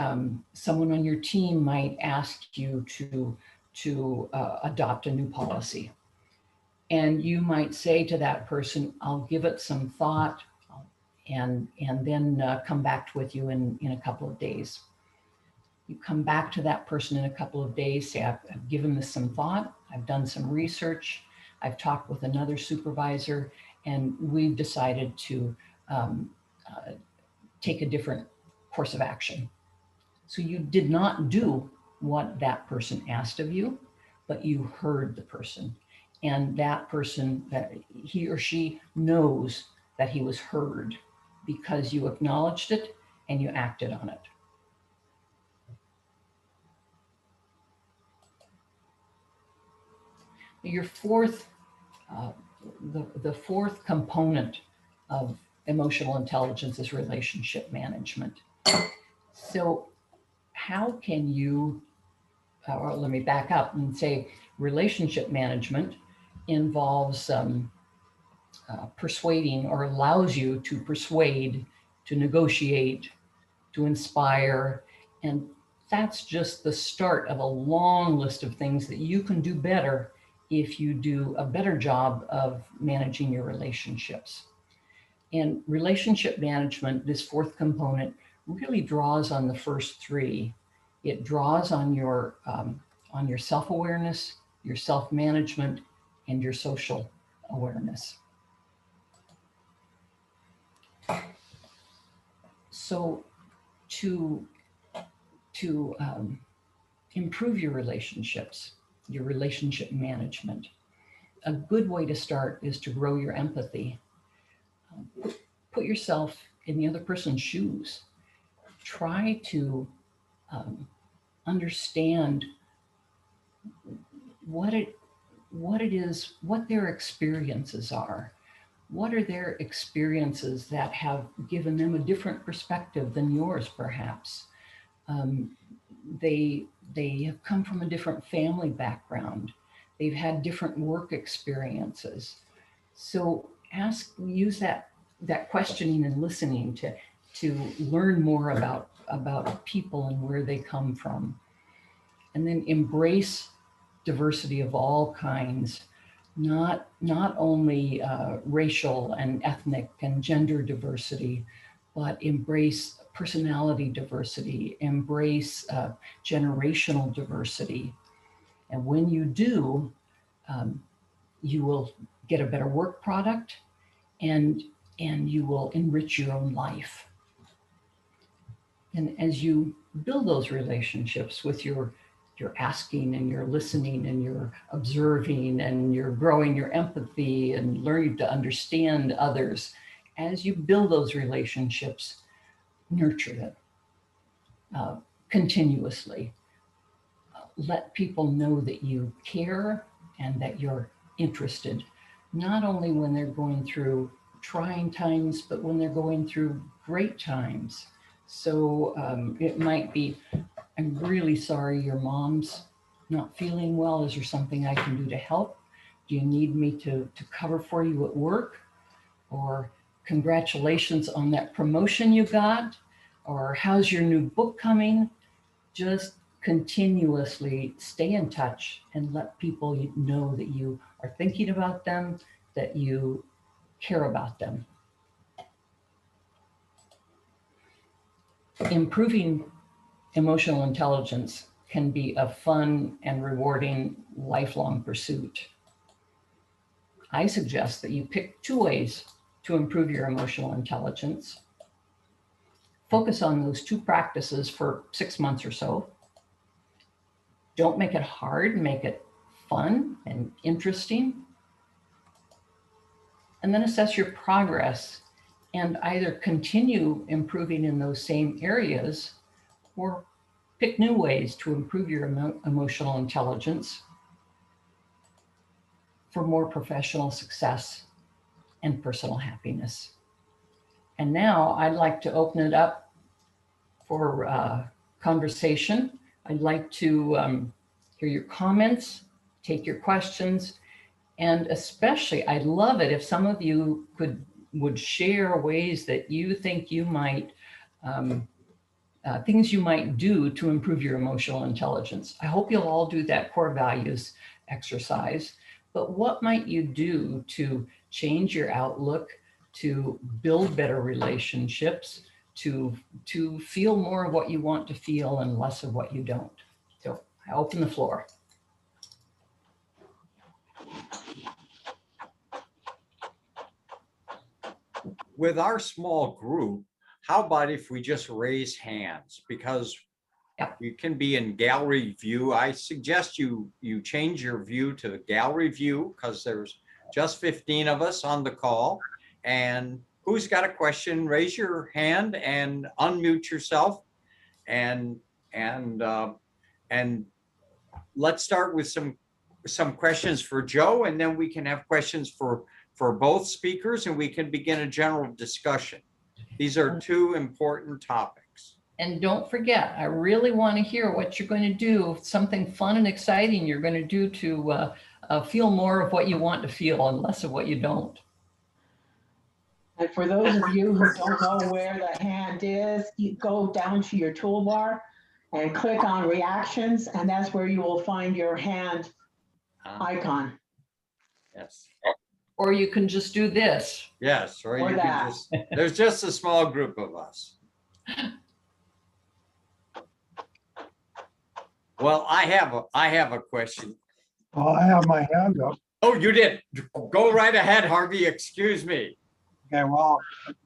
someone on your team might ask you to adopt a new policy. And you might say to that person, I'll give it some thought and then come back with you in a couple of days. You come back to that person in a couple of days, say, I've given this some thought, I've done some research, I've talked with another supervisor, and we've decided to take a different course of action. So you did not do what that person asked of you, but you heard the person. And that person, he or she knows that he was heard because you acknowledged it and you acted on it. Your fourth, the fourth component of emotional intelligence is relationship management. So how can you, or let me back up and say relationship management involves persuading, or allows you to persuade, to negotiate, to inspire. And that's just the start of a long list of things that you can do better if you do a better job of managing your relationships. And relationship management, this fourth component, really draws on the first three. It draws on your self-awareness, your self-management, and your social awareness. So to improve your relationships, your relationship management, a good way to start is to grow your empathy. Put yourself in the other person's shoes. Try to understand what it is, what their experiences are. What are their experiences that have given them a different perspective than yours, perhaps? They have come from a different family background. They've had different work experiences. So use that questioning and listening to learn more about people and where they come from. And then embrace diversity of all kinds. not only racial and ethnic and gender diversity, but embrace personality diversity, embrace generational diversity. And when you do, you will get a better work product, and you will enrich your own life. And as you build those relationships with your asking and your listening and your observing and you're growing your empathy and learning to understand others, as you build those relationships, nurture them continuously. Let people know that you care and that you're interested, not only when they're going through trying times, but when they're going through great times. So it might be, I'm really sorry your mom's not feeling well. Is there something I can do to help? Do you need me to cover for you at work? Or congratulations on that promotion you got? Or how's your new book coming? Just continuously stay in touch and let people know that you are thinking about them, that you care about them. Improving emotional intelligence can be a fun and rewarding lifelong pursuit. I suggest that you pick 2 ways to improve your emotional intelligence. Focus on those 2 practices for 6 months or so. Don't make it hard, make it fun and interesting. And then assess your progress and either continue improving in those same areas or pick new ways to improve your emotional intelligence for more professional success and personal happiness. And now I'd like to open it up for conversation. I'd like to hear your comments, take your questions, and especially I'd love it if some of you would share ways that you think you might, things you might do to improve your emotional intelligence. I hope you'll all do that core values exercise, but what might you do to change your outlook, to build better relationships, to feel more of what you want to feel and less of what you don't? So I open the floor. With our small group, how about if we just raise hands? Because you can be in gallery view. I suggest you change your view to the gallery view because there's just 15 of us on the call. And who's got a question? Raise your hand and unmute yourself. And let's start with some questions for Joe, and then we can have questions for both speakers, and we can begin a general discussion. These are 2 important topics. And don't forget, I really want to hear what you're going to do, something fun and exciting you're going to do to feel more of what you want to feel and less of what you don't. And for those of you who don't know where the hand is, you go down to your toolbar and click on reactions, and that's where you will find your hand icon. Yes. Or you can just do this. Yes, or you that. can just, there's just a small group of us. Well, I have a question. Well, I have my hand up. Oh, you did. Go right ahead, Harvey. Excuse me. Okay, well,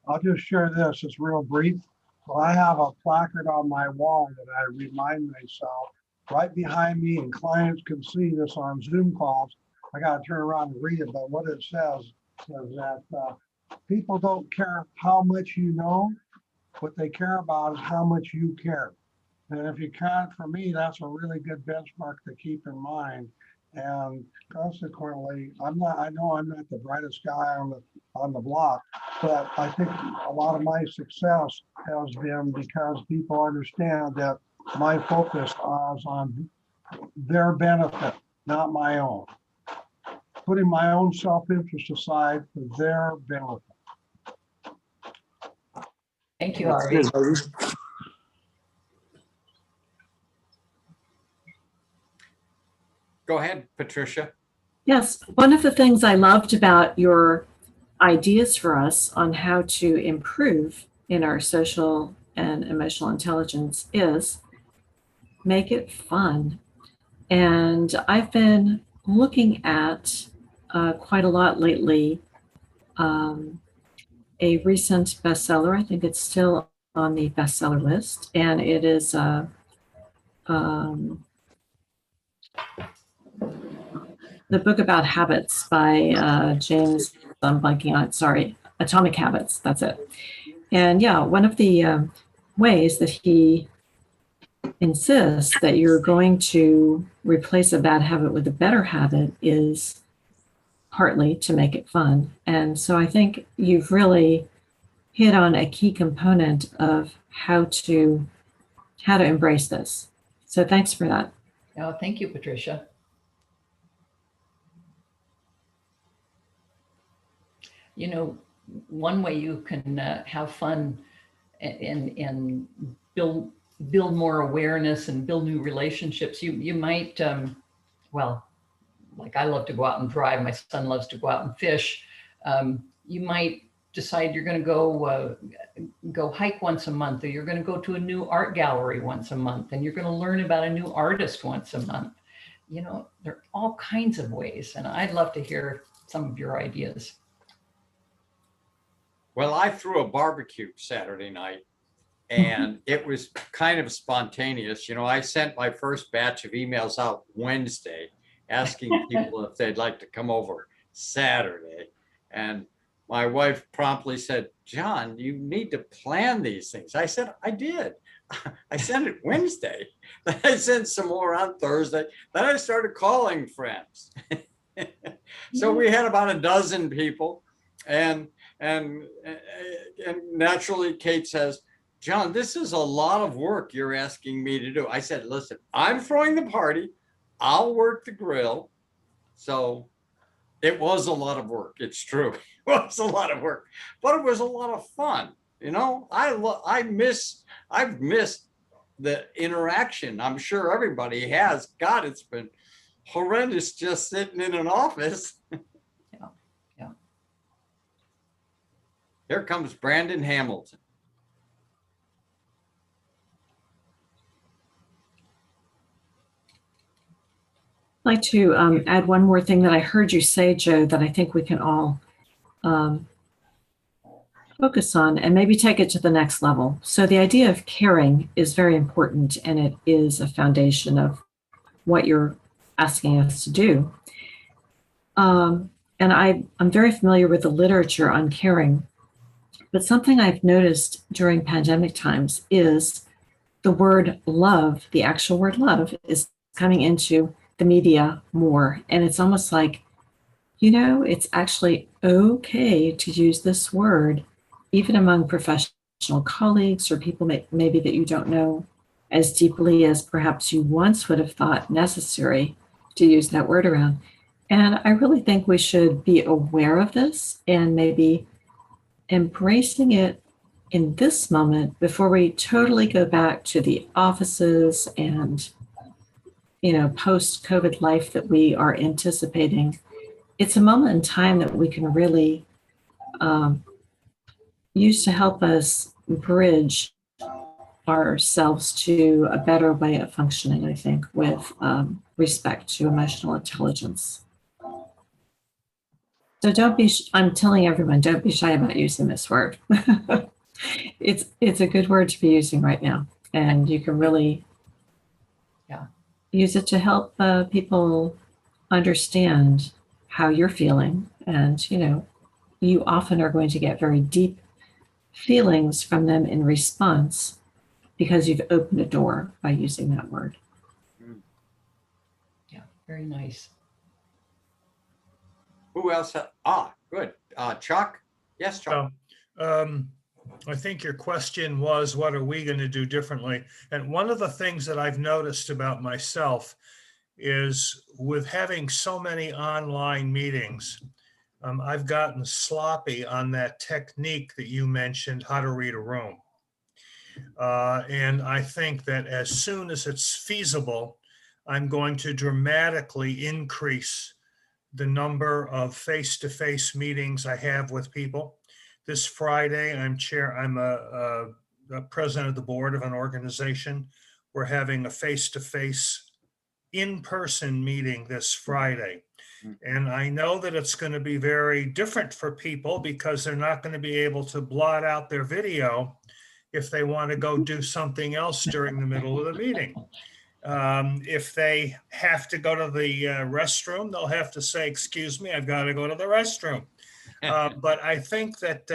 I'll just share this. It's real brief. So I have a placard on my wall that I remind myself right behind me, and clients can see this on Zoom calls. I got to turn around and read it, but what it says is that people don't care how much you know. What they care about is how much you care. And if you can't, for me, that's a really good benchmark to keep in mind. And consequently, I know I'm not the brightest guy on the block, but I think a lot of my success has been because people understand that my focus is on their benefit, not my own. Putting my own self-interest aside for their benefit. Thank you, Harvey. Go ahead, Patricia. Yes, one of the things I loved about your ideas for us on how to improve in our social and emotional intelligence is make it fun. And I've been looking at quite a lot lately a recent bestseller. I think it's still on the bestseller list, and it is the book about habits by James. I'm blanking on it. Sorry, Atomic Habits. That's it. And yeah, one of the ways that he insists that you're going to replace a bad habit with a better habit is partly to make it fun. And so I think you've really hit on a key component of how to embrace this. So thanks for that. Oh, thank you, Patricia. You know, one way you can have fun and build more awareness and build new relationships, you might, well, like I love to go out and drive. My son loves to go out and fish. You might decide you're going to go hike once a month, or you're going to go to a new art gallery once a month, and you're going to learn about a new artist once a month. You know, there are all kinds of ways, and I'd love to hear some of your ideas. Well, I threw a barbecue Saturday night, and it was kind of spontaneous. You know, I sent my first batch of emails out Wednesday asking people if they'd like to come over Saturday. And my wife promptly said, John, you need to plan these things. I said, I did. I sent it Wednesday. Then I sent some more on Thursday. Then I started calling friends. So we had about a dozen people. And naturally, Kate says, John, this is a lot of work you're asking me to do. I said, listen, I'm throwing the party. I'll work the grill. So it was a lot of work. It's true. It was a lot of work, but it was a lot of fun. You know, I've missed the interaction. I'm sure everybody has. God, it's been horrendous just sitting in an office. Yeah. Here comes Brandon Hamilton. I'd like to add one more thing that I heard you say, Joe, that I think we can all focus on and maybe take it to the next level. So the idea of caring is very important, and it is a foundation of what you're asking us to do. And I'm very familiar with the literature on caring, but something I've noticed during pandemic times is the word love, the actual word love, is coming into the media more. And it's almost like, you know, it's actually okay to use this word, even among professional colleagues or people maybe that you don't know as deeply as perhaps you once would have thought necessary to use that word around. And I really think we should be aware of this and maybe embracing it in this moment before we totally go back to the offices and, you know, post-COVID life that we are anticipating. It's a moment in time that we can really use to help us bridge ourselves to a better way of functioning, I think, with respect to emotional intelligence. So don't be, I'm telling everyone, don't be shy about using this word. It's a good word to be using right now. And you can really use it to help people understand how you're feeling. And, you know, you often are going to get very deep feelings from them in response because you've opened a door by using that word. Yeah, very nice. Who else? Good. Chuck? Yes, Chuck. I think your question was, what are we going to do differently? And one of the things that I've noticed about myself is with having so many online meetings, I've gotten sloppy on that technique that you mentioned, how to read a room. And I think that as soon as it's feasible, I'm going to dramatically increase the number of face-to-face meetings I have with people. This Friday, I'm a president of the board of an organization. We're having a face-to-face in-person meeting this Friday. And I know that it's going to be very different for people because they're not going to be able to blot out their video if they want to go do something else during the middle of the meeting. If they have to go to the restroom, they'll have to say, excuse me, I've got to go to the restroom. But I think that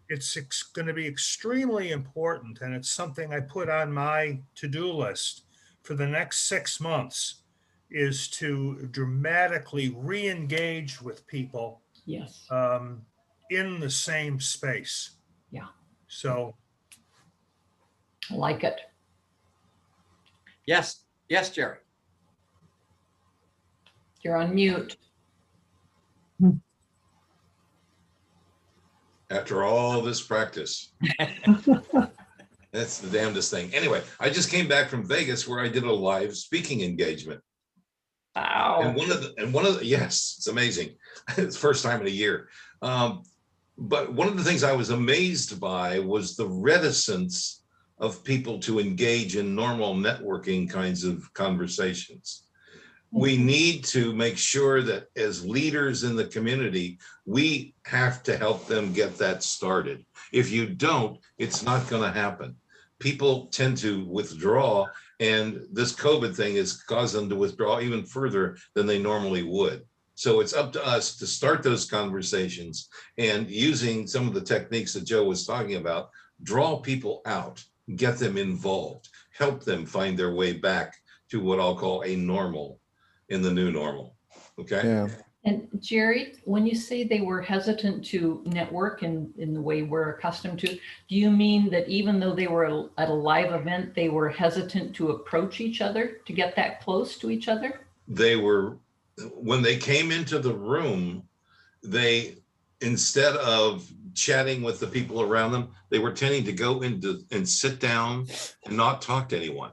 it's going to be extremely important, and it's something I put on my to-do list for the next 6 months, is to dramatically re-engage with people Yes. in the same space. Yeah. So I like it. Yes, yes, Jerry. You're on mute. After all this practice. That's the damnedest thing. Anyway, I just came back from Vegas where I did a live speaking engagement. Wow. And one of the, yes, it's amazing. It's the first time in a year. But one of the things I was amazed by was the reticence of people to engage in normal networking kinds of conversations. We need to make sure that as leaders in the community, we have to help them get that started. If you don't, it's not going to happen. People tend to withdraw, and this COVID thing has caused them to withdraw even further than they normally would. So it's up to us to start those conversations, and using some of the techniques that Joe was talking about, draw people out, get them involved, help them find their way back to what I'll call a normal in the new normal. Okay. Yeah. And Jerry, when you say they were hesitant to network in the way we're accustomed to, do you mean that even though they were at a live event, they were hesitant to approach each other, to get that close to each other? They were, when they came into the room, they, instead of chatting with the people around them, they were tending to go into and sit down and not talk to anyone,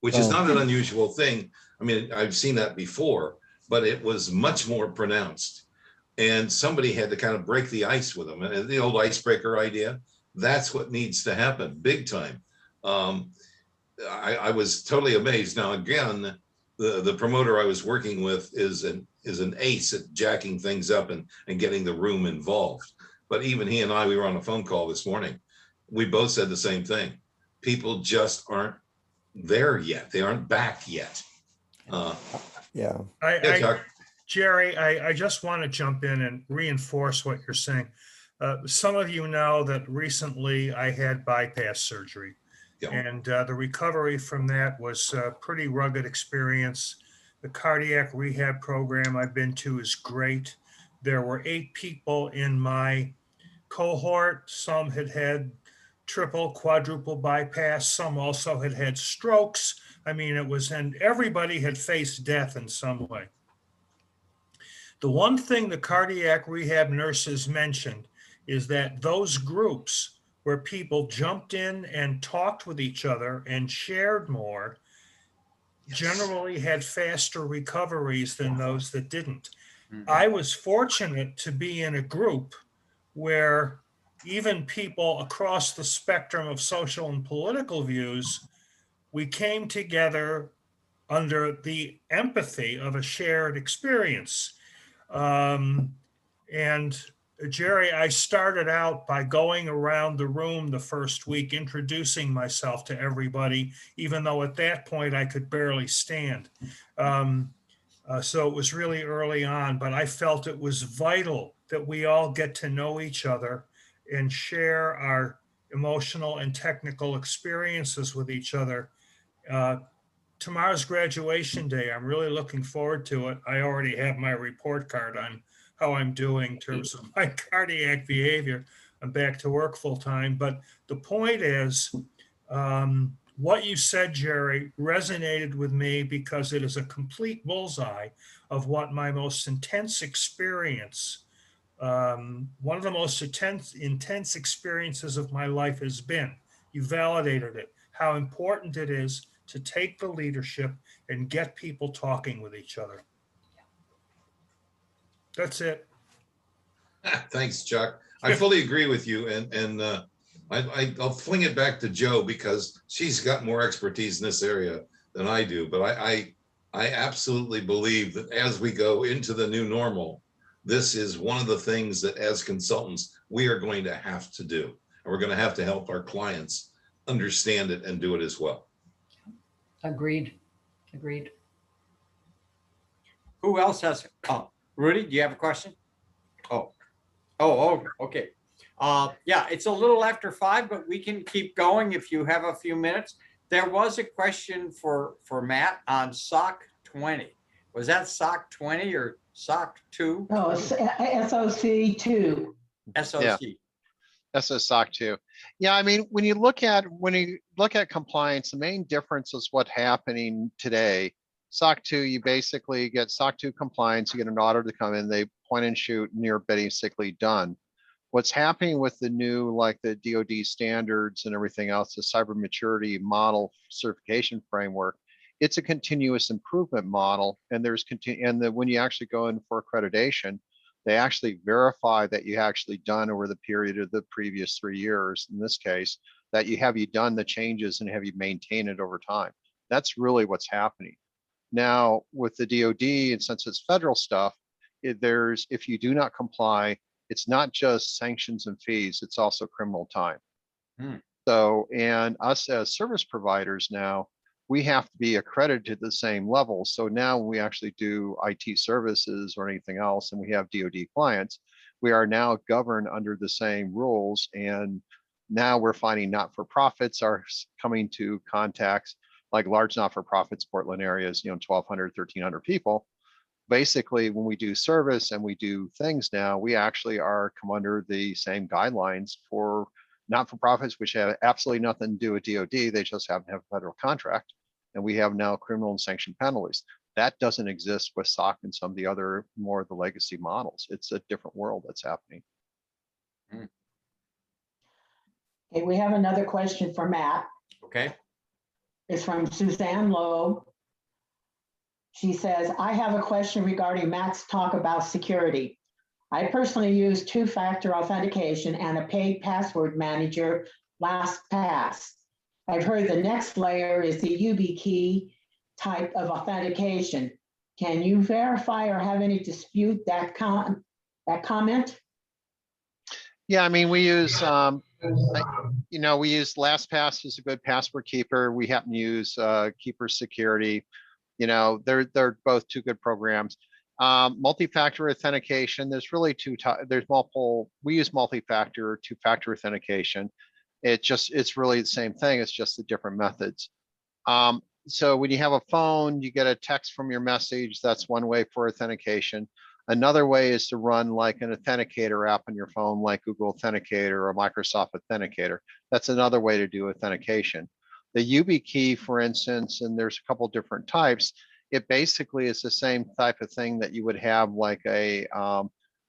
which is not an unusual thing. I mean, I've seen that before, but it was much more pronounced. And somebody had to kind of break the ice with them. And the old icebreaker idea, that's what needs to happen big time. I was totally amazed. Now, again, the promoter I was working with is an ace at jacking things up and getting the room involved. But even he and I, we were on a phone call this morning. We both said the same thing. People just aren't there yet. They aren't back yet. Yeah. Jerry, I just want to jump in and reinforce what you're saying. Some of you know that recently I had bypass surgery. Yeah. And the recovery from that was a pretty rugged experience. The cardiac rehab program I've been to is great. There were 8 people in my cohort. Some had had triple, quadruple bypass. Some also had had strokes. I mean, and everybody had faced death in some way. The one thing the cardiac rehab nurses mentioned is that those groups where people jumped in and talked with each other and shared more generally had faster recoveries than those that didn't. I was fortunate to be in a group where even people across the spectrum of social and political views, we came together under the empathy of a shared experience. And Jerry, I started out by going around the room the first week, introducing myself to everybody, even though at that point I could barely stand. So it was really early on, but I felt it was vital that we all get to know each other and share our emotional and technical experiences with each other. Tomorrow's graduation day. I'm really looking forward to it. I already have my report card on how I'm doing in terms of my cardiac behavior. I'm back to work full time. But the point is, what you said, Jerry, resonated with me because it is a complete bullseye of what my most intense experience, one of the most intense experiences of my life has been. You validated it, how important it is to take the leadership and get people talking with each other. That's it. Thanks, Chuck. I fully agree with you, and I'll fling it back to Joe because she's got more expertise in this area than I do. But I absolutely believe that as we go into the new normal, this is one of the things that as consultants we are going to have to do, and we're going to have to help our clients understand it and do it as well. Agreed. Agreed. Who else has, Rudy, do you have a question? Oh, okay. Yeah, it's a little after 5, but we can keep going if you have a few minutes. There was a question for Matt on SOC 20. Was that SOC 20 or SOC 2? No, it's SOC 2. SOC. Yeah. That's a SOC 2. Yeah, I mean, when you look at compliance, the main difference is what's happening today. SOC 2, you basically get SOC 2 compliance, you get an auditor to come in, they point and shoot, and you're basically done. What's happening with the new, like the DoD standards and everything else, the cyber maturity model certification framework, it's a continuous improvement model, and when you actually go in for accreditation, they actually verify that you actually done over the period of the previous 3 years, in this case, that you done the changes and have you maintained it over time. That's really what's happening. Now, with the DoD, and since it's federal stuff, if you do not comply, it's not just sanctions and fees, it's also criminal time. So, and us as service providers now, we have to be accredited to the same level. So now when we actually do IT services or anything else, and we have DoD clients, we are now governed under the same rules. And now we're finding not-for-profits are coming to contacts, like large not-for-profits, Portland areas, 1,200, 1,300 people. Basically, when we do service and we do things now, we actually come under the same guidelines for not-for-profits, which have absolutely nothing to do with DoD. They just happen to have a federal contract. And we have now criminal and sanction penalties. That doesn't exist with SOC and some of the other more of the legacy models. It's a different world that's happening. Okay, we have another question for Matt. Okay. It's from Suzanne Loeb. She says, I have a question regarding Matt's talk about security. I personally use two-factor authentication and a paid password manager, LastPass. I've heard the next layer is the YubiKey type of authentication. Can you verify or have any dispute that comment? Yeah, I mean, we use, we use LastPass as a good password keeper. We happen to use Keeper Security. They're both two good programs. Multi-factor authentication, there's really we use multi-factor, two-factor authentication. It's really the same thing. It's just the different methods. So when you have a phone, you get a text from your message. That's one way for authentication. Another way is to run like an authenticator app on your phone, like Google Authenticator or Microsoft Authenticator. That's another way to do authentication. The YubiKey, for instance, and there's a couple different types. It basically is the same type of thing that you would have like a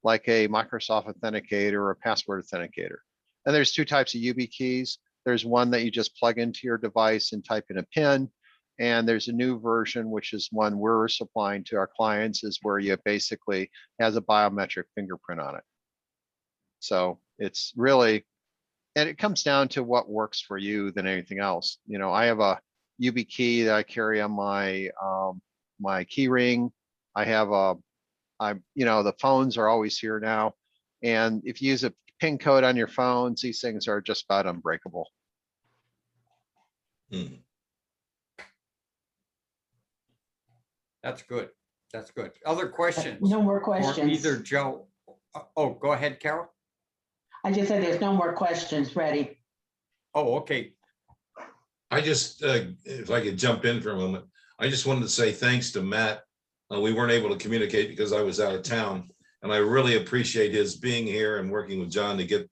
Microsoft Authenticator or a password authenticator. And there's two types of YubiKeys. There's one that you just plug into your device and type in a PIN. And there's a new version, which is one we're supplying to our clients, is where you basically has a biometric fingerprint on it. So it's really, and it comes down to what works for you than anything else. I have a YubiKey that I carry on my key ring. I have the phones are always here now. And if you use a PIN code on your phones, these things are just about unbreakable. That's good. That's good. Other questions? No more For questions. either Joe. Oh, go ahead, Carol. I just said there's no more questions ready. Oh, okay. I just, if I could jump in for a moment, I just wanted to say thanks to Matt. We weren't able to communicate because I was out of town, and I really appreciate his being here and working with John to get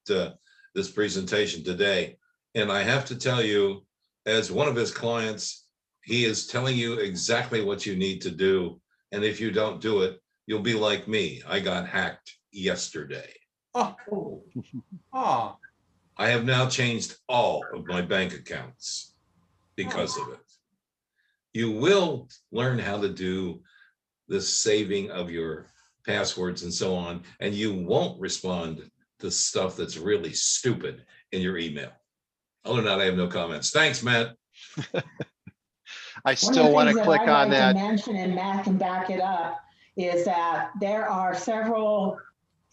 this presentation today. And I have to tell you, as one of his clients, he is telling you exactly what you need to do. And if you don't do it, you'll be like me. I got hacked yesterday. Oh. I have now changed all of my bank accounts because of it. You will learn how to do the saving of your passwords and so on, and you won't respond to stuff that's really stupid in your email. Other than that, I have no comments. Thanks, Matt. I One of the still want to things that click I'd on like that. to mention, and Matt can back it up, is that there are several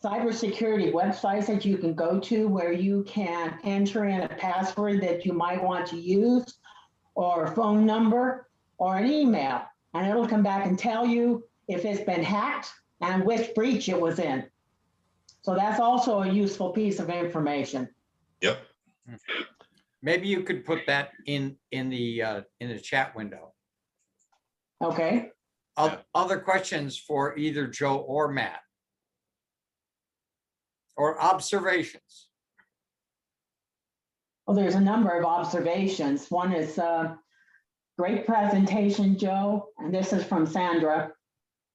cybersecurity websites that you can go to where you can enter in a password that you might want to use, or a phone number, or an email, and it'll come back and tell you if it's been hacked and which breach it was in. So that's also a useful piece of information. Yep. Maybe you could put that in the chat window. Okay, Other questions for either Joe or Matt? Or observations? well, there's a number of observations. One is great presentation, Joe, and this is from Sandra.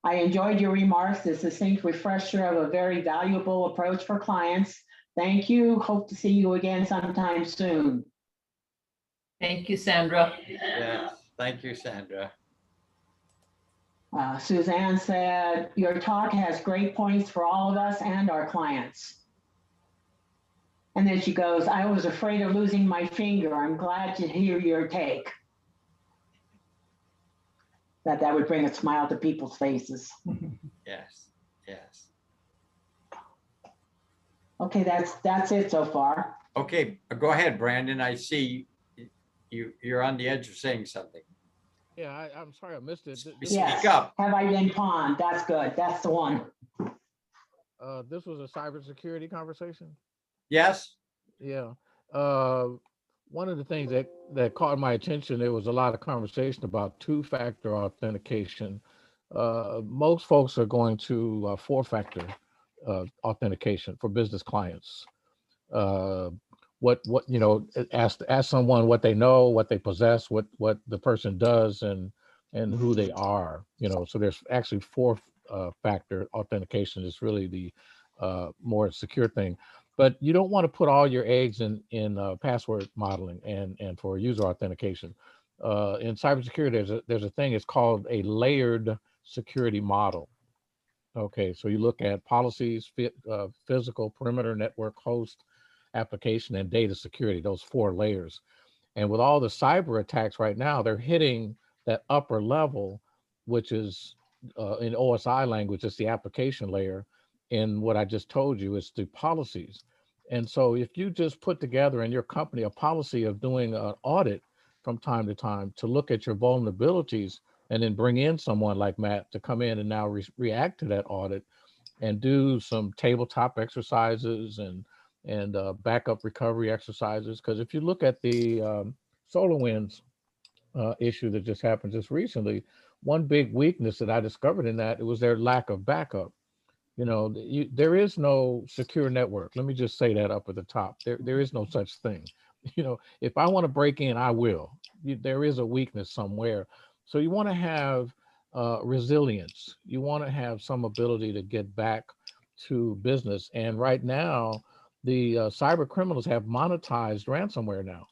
I enjoyed your remarks. This is a succinct refresher of a very valuable approach for clients. Thank you. Hope to see you again sometime soon. Thank you, Sandra. Yes, thank you, Sandra. Suzanne said, your talk has great points for all of us and our clients. And then she goes, I was afraid of losing my finger. I'm glad to hear your take. That would bring a smile to people's faces. Yes, yes. Okay, that's it so far. Okay, go ahead, Brandon. I see you're on the edge of saying something. Yeah, I'm sorry I missed it. Speak Yes. up. Have I been pawned? That's good. That's the one. This was a cybersecurity conversation. Yes. Yeah. One of the things that caught my attention, there was a lot of conversation about two-factor authentication. Most folks are going to four-factor authentication for business clients. What you know, ask someone what they know, what they possess, what the person does, and who they are. You know, so there's actually four-factor authentication is really the more secure thing. But you don't want to put all your eggs in password modeling and for user authentication. In cybersecurity, there's a thing. It's called a layered security model. Okay, so you look at policies, physical, perimeter, network, host, application, and data security. Those four layers. And with all the cyber attacks right now, they're hitting that upper level, which is in OSI language, it's the application layer. In what I just told you, it's the policies. And so if you just put together in your company a policy of doing an audit from time to time to look at your vulnerabilities and then bring in someone like Matt to come in and now react to that audit and do some tabletop exercises and backup recovery exercises. Because if you look at the SolarWinds issue that just happened just recently, one big weakness that I discovered in that, it was their lack of backup. You know, there is no secure network. Let me just say that up at the top. There is no such thing. You know, if I want to break in, I will. There is a weakness somewhere. So you want to have resilience. You want to have some ability to get back to business. And right now, the cyber criminals have monetized ransomware now.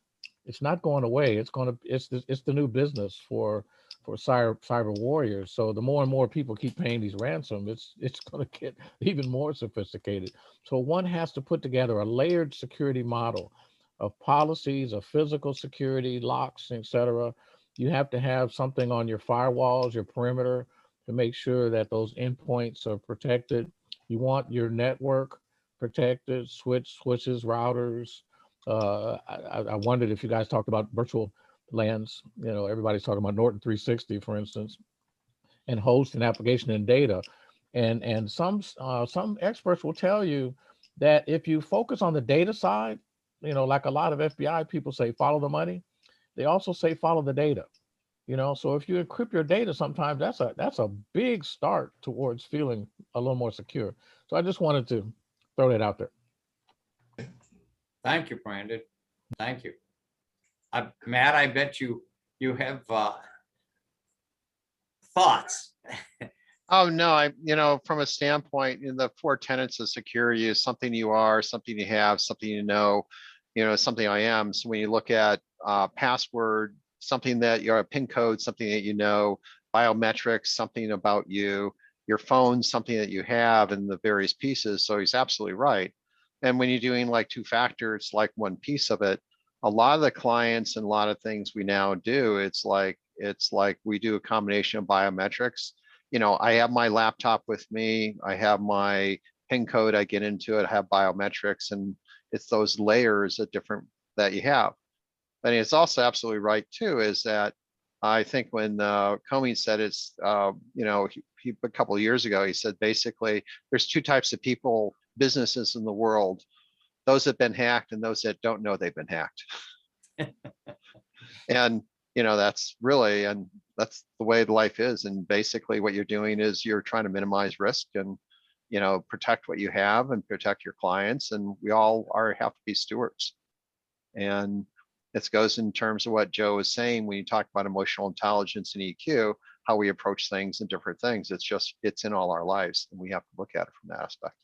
It's not going away. It's the new business for cyber warriors. So the more and more people keep paying these ransoms, it's going to get even more sophisticated. So one has to put together a layered security model of policies, of physical security, locks, etc. You have to have something on your firewalls, your perimeter, to make sure that those endpoints are protected. You want your network protected, switches, routers. I wondered if you guys talked about virtual LANs. You know, everybody's talking about Norton 360, for instance, and host and application and data. And some experts will tell you that if you focus on the data side, you know, like a lot of FBI people say, follow the money. They also say follow the data. You know, so if you encrypt your data, sometimes that's a big start towards feeling a little more secure. So I just wanted to throw that out there. Thank you, Brandon. Thank you. Matt, I bet you have thoughts. Oh, no, you know, from a standpoint in the four tenets of security is something you are, something you have, something you know, something I am. So when you look at password, something that you're a PIN code, something that you know, biometrics, something about you, your phone's something that you have in the various pieces. So he's absolutely right. And when you're doing like two-factor, it's like one piece of it. A lot of the clients and a lot of things we now do, it's like we do a combination of biometrics. I have my laptop with me, I have my PIN code, I get into it, I have biometrics, and it's those layers of different that you have. And it's also absolutely right too, is that I think when Comey said it's, a couple of years ago, he said basically there's two types of people, businesses in the world, those that have been hacked and those that don't know they've been hacked. And, that's really, and that's the way life is. And basically what you're doing is you're trying to minimize risk and, protect what you have and protect your clients. And we all have to be stewards. And this goes in terms of what Joe was saying when you talk about emotional intelligence and EQ, how we approach things and different things. It's in all our lives, and we have to look at it from that aspect.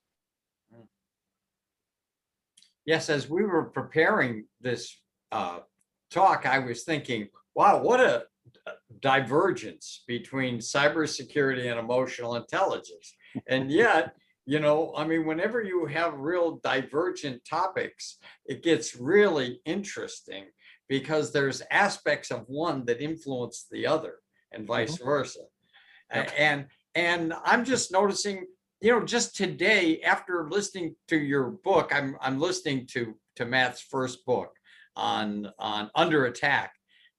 Yes, as we were preparing this talk, I was thinking, wow, what a divergence between cybersecurity and emotional intelligence. And yet, whenever you have real divergent topics, it gets really interesting because there's aspects of one that influence the other and vice versa. Yep. And I'm just noticing, just today, after listening to your book, I'm listening to Matt's first book on Under Attack.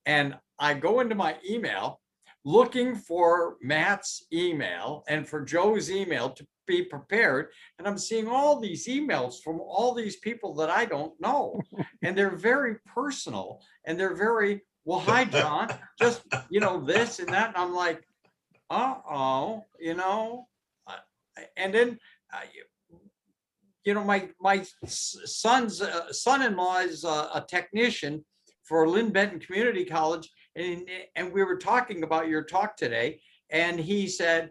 And I go into my email looking for Matt's email and for Joe's email to be prepared. And I'm seeing all these emails from all these people that I don't know. And they're very personal and they're very, well, hi, John, just, this and that. And I'm like, and then, my son's son-in-law is a technician for Lynn Benton Community College. And we were talking about your talk today. And he said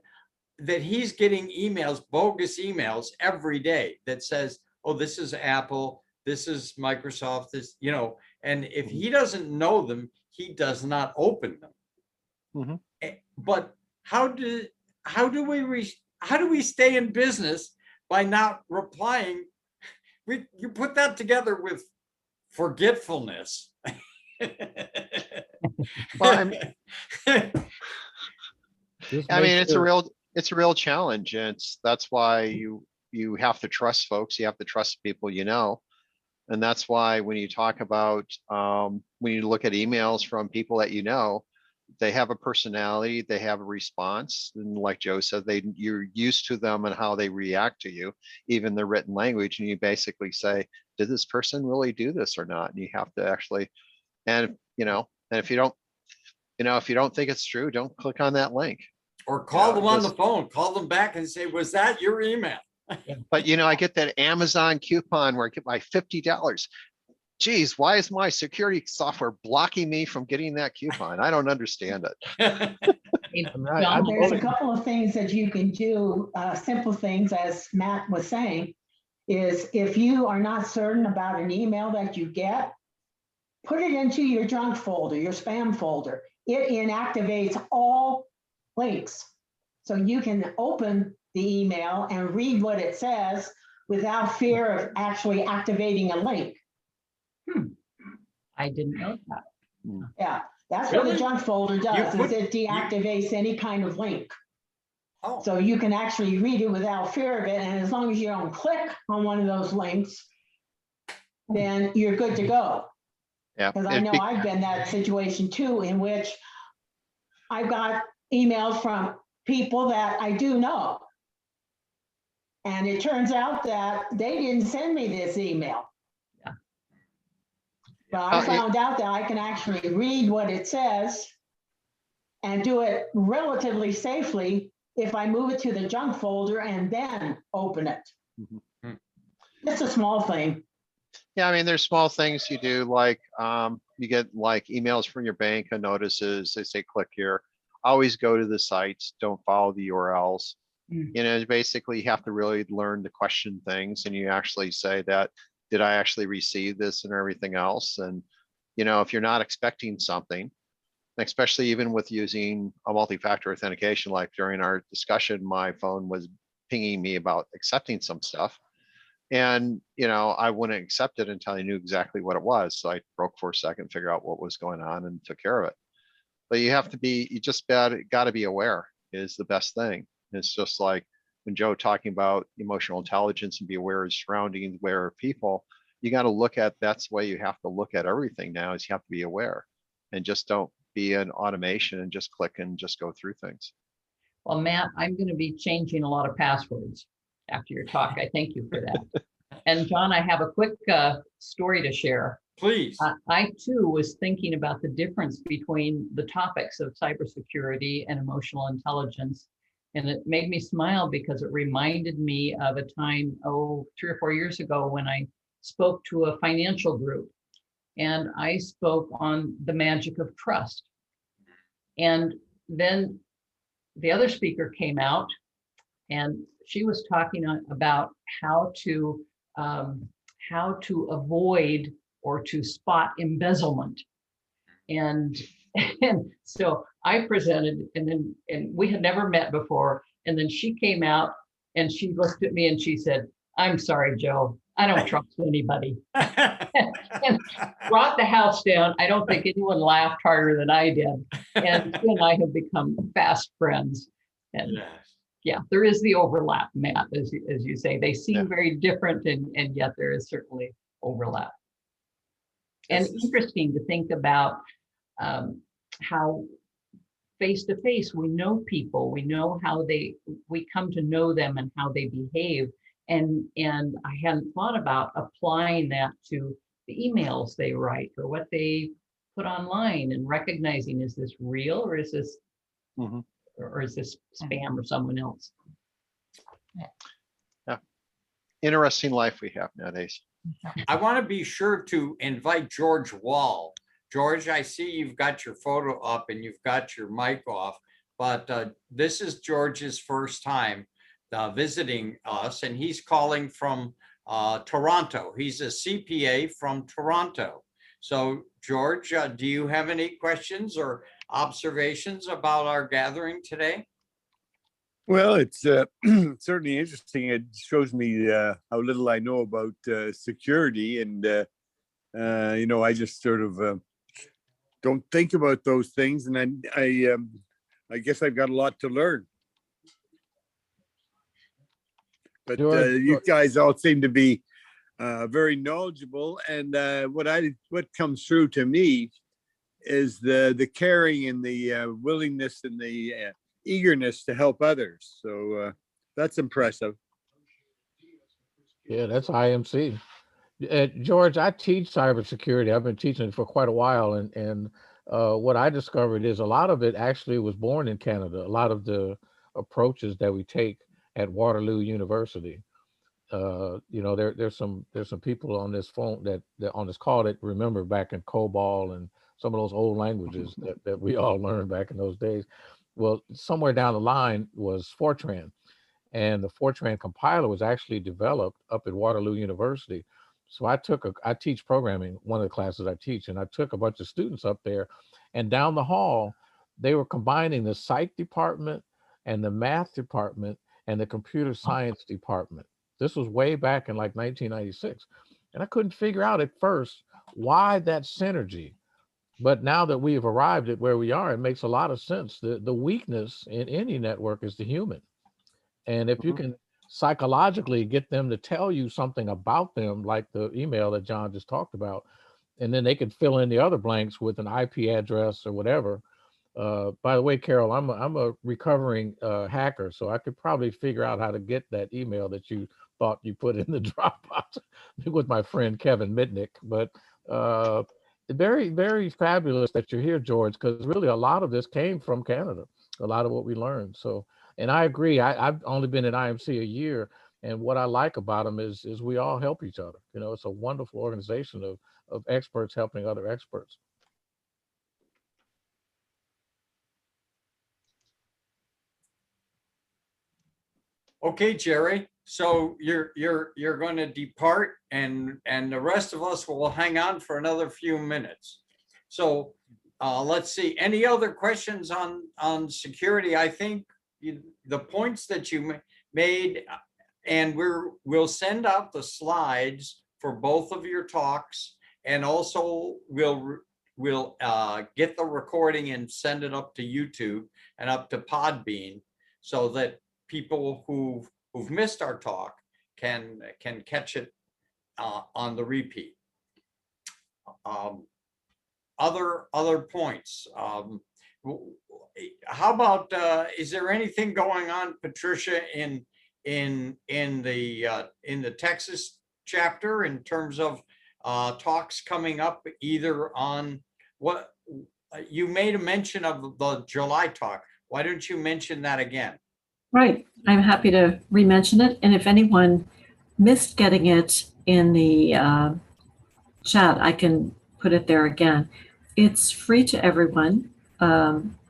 that he's getting emails, bogus emails every day that says, oh, this is Apple, this is Microsoft, this, and if he doesn't know them, he does not open them. Mm-hmm. But how do we stay in business by not replying? You put that together with forgetfulness. Well, it's a real challenge. And that's why you have to trust folks. You have to trust people, and that's why when you talk about when you look at emails from people that they have a personality, they have a response, and like Joe said, you're used to them and how they react to you, even their written language, and you basically say, did this person really do this or not? And you have to actually, and if you don't think it's true, don't click on that link. Or call them on the phone, call them back and say, was that your email? But I get that Amazon coupon where I get my $50. Geez, why is my security software blocking me from getting that coupon? I don't understand it. There's a couple of things that you can do, simple things, as Matt was saying, is if you are not certain about an email that you get, put it into your junk folder, your spam folder. It inactivates all links. So you can open the email and read what it says without fear of actually activating a link. I didn't know that. Yeah, that's what the junk folder does, is it deactivates any kind of link. Oh. So you can actually read it without fear of it. And as long as you don't click on one of those links, then you're good to go. Yeah. Because I know I've been in that situation too, in which I've got emails from people that I do know. And it turns out that they didn't send me this email. Yeah. But I found out that I can actually read what it says and do it relatively safely if I move it to the junk folder and then open it. Mm-hmm. It's a small thing. Yeah, there's small things you do, like you get like emails from your bank and notices, they say click here. Always go to the sites, don't follow the URLs. Basically you have to really learn to question things, and you actually say that, did I actually receive this and everything else? And if you're not expecting something, especially even with using a multi-factor authentication, like during our discussion, my phone was pinging me about accepting some stuff. And, I wouldn't accept it until I knew exactly what it was. So I broke for a second, figure out what was going on and took care of it. But you just got to be aware is the best thing. It's just like when Joe talking about emotional intelligence and be aware of surroundings, aware of people, you got to look at, that's the way you have to look at everything now, is you have to be aware and just don't be an automation and just click and just go through things. Well, Matt, I'm going to be changing a lot of passwords after your talk. I thank you for that. And John, I have a quick story to share. Please. I too was thinking about the difference between the topics of cybersecurity and emotional intelligence. And it made me smile because it reminded me of a time, 3 or 4 years ago, when I spoke to a financial group. And I spoke on the magic of trust. And then the other speaker came out and she was talking about how to avoid or to spot embezzlement. And so I presented, and we had never met before. And then she came out and she looked at me and she said, "I'm sorry, Joe, I don't trust anybody." And brought the house down. I don't think anyone laughed harder than I did. And she and I have become fast friends. And Yes. yeah, there is the overlap, Matt, as you say. They seem very different, and yet there is certainly overlap. And interesting to think about how face-to-face we know people, we know how we come to know them and how they behave. And I hadn't thought about applying that to the emails they write or what they put online and recognizing, is this real or is this or is this spam or someone else? Yeah. Interesting life we have nowadays. I want to be sure to invite George Wall. George, I see you've got your photo up and you've got your mic off, but this is George's first time visiting us, and he's calling from Toronto. He's a CPA from Toronto. So, George, do you have any questions or observations about our gathering today? Well, it's certainly interesting. It shows me how little I know about security, and I just sort of don't think about those things, and I guess I've got a lot to learn. But you guys all seem to be very knowledgeable, and what comes through to me is the caring and the willingness and the eagerness to help others. So that's impressive. Yeah, that's IMC. George, I teach cybersecurity. I've been teaching for quite a while, and what I discovered is a lot of it actually was born in Canada. A lot of the approaches that we take at Waterloo University. There's some people on this phone that on this call that remember back in COBOL and some of those old languages that we all learned back in those days. Well, somewhere down the line was Fortran, and the Fortran compiler was actually developed up at Waterloo University. So I teach programming, one of the classes I teach, and I took a bunch of students up there, and down the hall, they were combining the psych department and the math department and the computer science department. This was way back in like 1996. And I couldn't figure out at first why that synergy. But now that we have arrived at where we are, it makes a lot of sense. The weakness in any network is the human. And if you can psychologically get them to tell you something about them, like the email that John just talked about, and then they can fill in the other blanks with an IP address or whatever. By the way, Carol, I'm a recovering hacker, so I could probably figure out how to get that email that you thought you put in the Dropbox with my friend Kevin Mitnick. But very, very fabulous that you're here, George, because really a lot of this came from Canada, a lot of what we learned. So, and I agree, I've only been at IMC a year, and what I like about them is we all help each other. It's a wonderful organization of experts helping other experts. Okay, Jerry. So you're going to depart, and the rest of us will hang on for another few minutes. So let's see, any other questions on security? I think the points that you made, and we'll send out the slides for both of your talks, and also we'll get the recording and send it up to YouTube and up to Podbean, so that people who've missed our talk can catch it on the repeat. Other points. How about, is there anything going on, Patricia, in the Texas chapter in terms of talks coming up, either on what you made a mention of the July talk? Why don't you mention that again? Right. I'm happy to re-mention it. And if anyone missed getting it in the chat, I can put it there again. It's free to everyone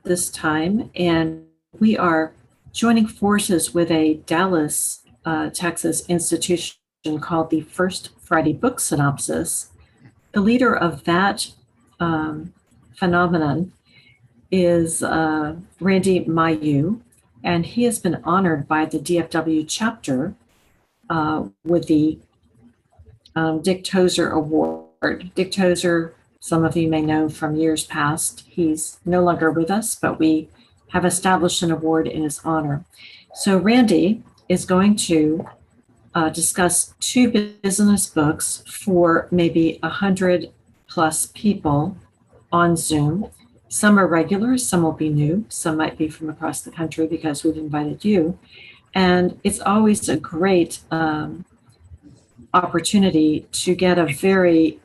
this time, and we are joining forces with a Dallas, Texas institution called the First Friday Book Synopsis. The leader of that phenomenon is Randy Mayu, and he has been honored by the DFW chapter with the Dick Tozer Award. Dick Tozer, some of you may know from years past. He's no longer with us, but we have established an award in his honor. So Randy is going to discuss 2 business books for maybe 100 plus people on Zoom. Some are regulars, some will be new, some might be from across the country because we've invited you. And it's always a great opportunity to get a very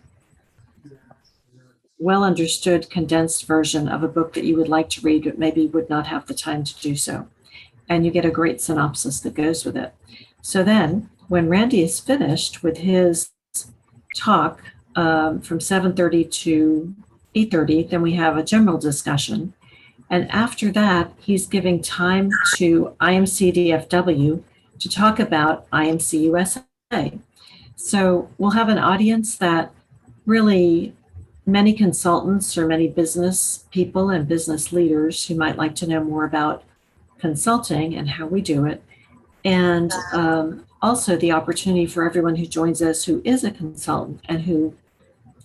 well understood condensed version of a book that you would like to read but maybe would not have the time to do so. And you get a great synopsis that goes with it. So then when Randy is finished with his talk from 7:30 to 8:30, then we have a general discussion. And after that, he's giving time to IMC DFW to talk about IMC USA. So we'll have an audience that really many consultants or many business people and business leaders who might like to know more about consulting and how we do it. And also the opportunity for everyone who joins us who is a consultant and who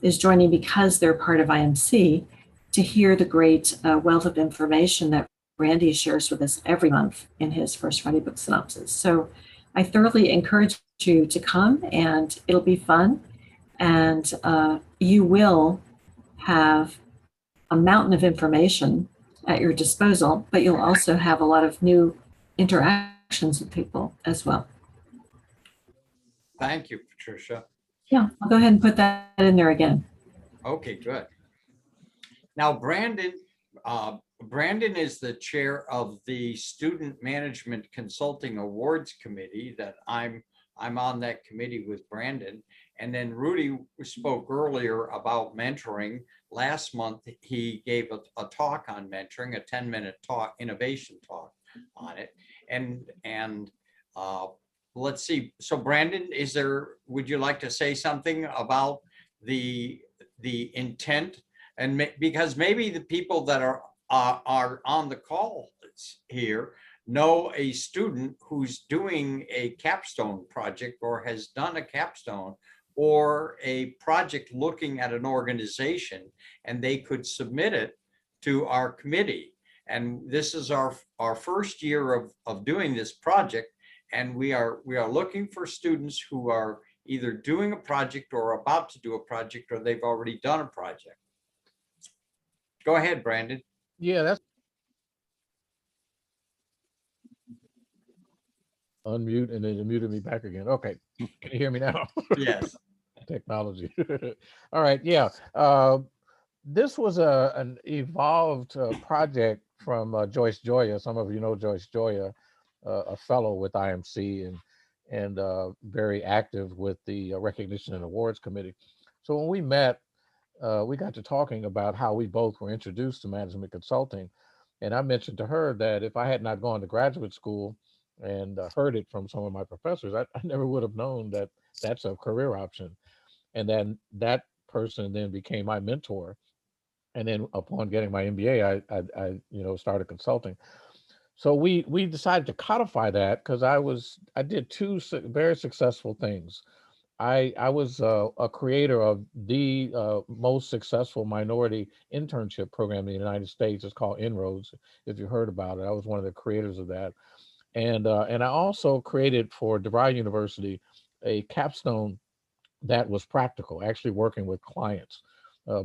is joining because they're part of IMC to hear the great wealth of information that Randy shares with us every month in his First Friday Book Synopsis. So I thoroughly encourage you to come, and it'll be fun. And you will have a mountain of information at your disposal, but you'll also have a lot of new interactions with people as well. Thank you, Patricia. Yeah, I'll go ahead and put that in there again. Okay, good. Now, Brandon is the chair of the Student Management Consulting Awards Committee that I'm on that committee with Brandon. And then Rudy spoke earlier about mentoring. Last month, he gave a talk on mentoring, a 10-minute talk, innovation talk on it. And let's see. So Brandon, would you like to say something about the intent? And because maybe the people that are on the call here know a student who's doing a capstone project or has done a capstone or a project looking at an organization, and they could submit it to our committee. And this is our first year of doing this project. And we are looking for students who are either doing a project or about to do a project, or they've already done a project. Go ahead, Brandon. Yeah, that's unmute, and then you muted me back again. Okay, can you hear me now? Yes. Technology. All right, yeah. This was an evolved project from Joyce Joya. Some of you know Joyce Joya, a fellow with IMC and very active with the Recognition and Awards Committee. So when we met, we got to talking about how we both were introduced to management consulting. And I mentioned to her that if I had not gone to graduate school and heard it from some of my professors, I never would have known that that's a career option. And then that person then became my mentor. And then upon getting my MBA, I started consulting. So we decided to codify that because I did two very successful things. I was a creator of the most successful minority internship program in the United States. It's called Inroads. If you heard about it, I was one of the creators of that. And I also created for DeVry University a capstone that was practical, actually working with clients.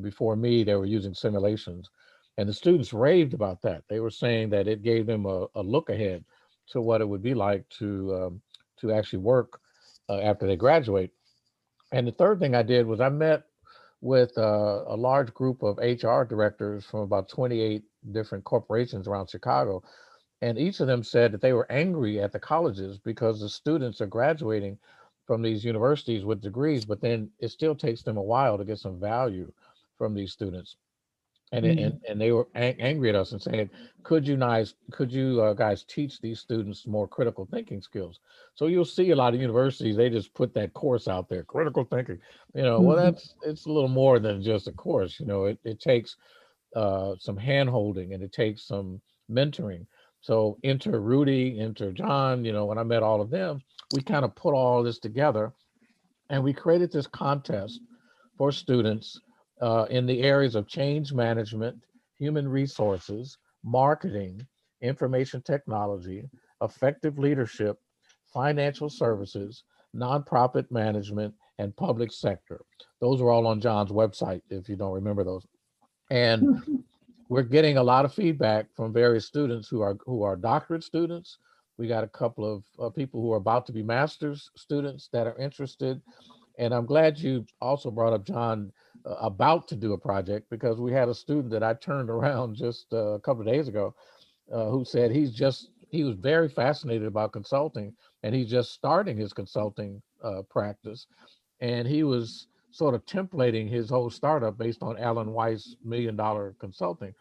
Before me, they were using simulations. And the students raved about that. They were saying that it gave them a look ahead to what it would be like to actually work after they graduate. And the third thing I did was I met with a large group of HR directors from about 28 different corporations around Chicago. And each of them said that they were angry at the colleges because the students are graduating from these universities with degrees, but then it still takes them a while to get some value from these students. And they were angry at us and saying, could you guys teach these students more critical thinking skills? So you'll see a lot of universities, they just put that course out there, critical thinking. Well, it's a little more than just a course. It takes some hand holding, and it takes some mentoring. So enter Rudy, enter John. When I met all of them, we kind of put all this together, and we created this contest for students in the areas of change management, human resources, marketing, information technology, effective leadership, financial services, nonprofit management, and public sector. Those are all on John's website, if you don't remember those. And we're getting a lot of feedback from various students who are doctorate students. We got a couple of people who are about to be master's students that are interested. And I'm glad you also brought up John about to do a project, because we had a student that I turned around just a couple of days ago who said he was very fascinated about consulting, and he's just starting his consulting practice. And he was sort of templating his whole startup based on Alan Weiss' $1 Million Consulting.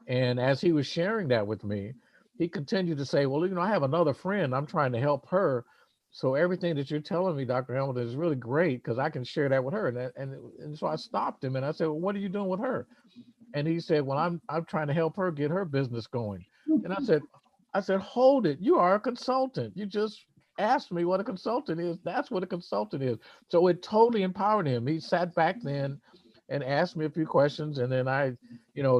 And as he was sharing that with me, he continued to say, well, I have another friend, I'm trying to help her. So everything that you're telling me, Dr. Hamilton, is really great because I can share that with her. And so I stopped him and I said, well, what are you doing with her? And he said, well, I'm trying to help her get her business going. And I said, hold it. You are a consultant. You just asked me what a consultant is. That's what a consultant is. So it totally empowered him. He sat back then and asked me a few questions. And then I,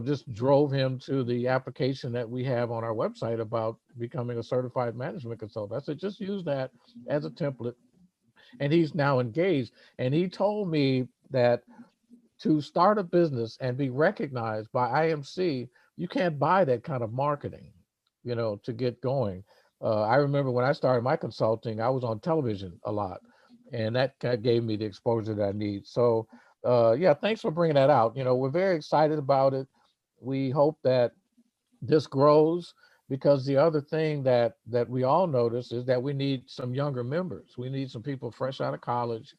just drove him to the application that we have on our website about becoming a certified management consultant. I said, just use that as a template. And he's now engaged. And he told me that to start a business and be recognized by IMC, you can't buy that kind of marketing, to get going. I remember when I started my consulting, I was on television a lot, and that kind of gave me the exposure that I need. So yeah, thanks for bringing that out. We're very excited about it. We hope that this grows, because the other thing that we all notice is that we need some younger members. We need some people fresh out of college,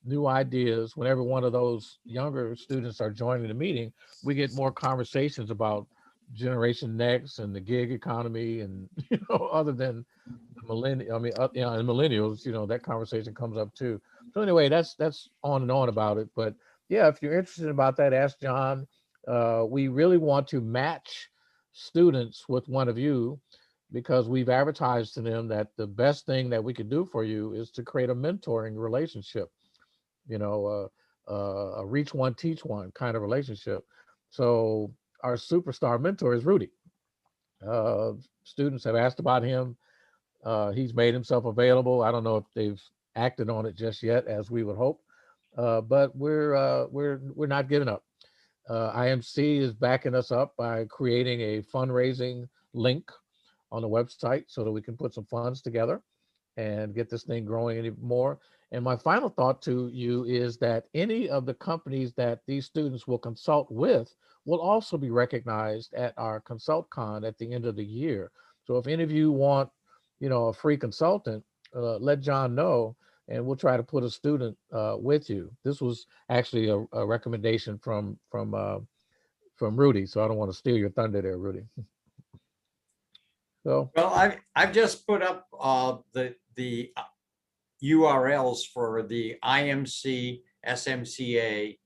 new ideas. Whenever one of those younger students are joining the meeting, we get more conversations about Generation Next and the gig economy, and other than the millennial, and millennials, that conversation comes up too. So anyway, that's on and on about it. But yeah, if you're interested about that, ask John. We really want to match students with one of you, because we've advertised to them that the best thing that we could do for you is to create a mentoring relationship, a reach one, teach one kind of relationship. So our superstar mentor is Rudy. Students have asked about him. He's made himself available. I don't know if they've acted on it just yet, as we would hope, but we're not giving up. IMC is backing us up by creating a fundraising link on the website so that we can put some funds together and get this thing growing any more. And my final thought to you is that any of the companies that these students will consult with will also be recognized at our ConsultCon at the end of the year. So if any of you want, a free consultant, let John know, and we'll try to put a student with you. This was actually a recommendation from Rudy, so I don't want to steal your thunder there, Rudy. So, well, I've just put up the URLs for the IMC SMCA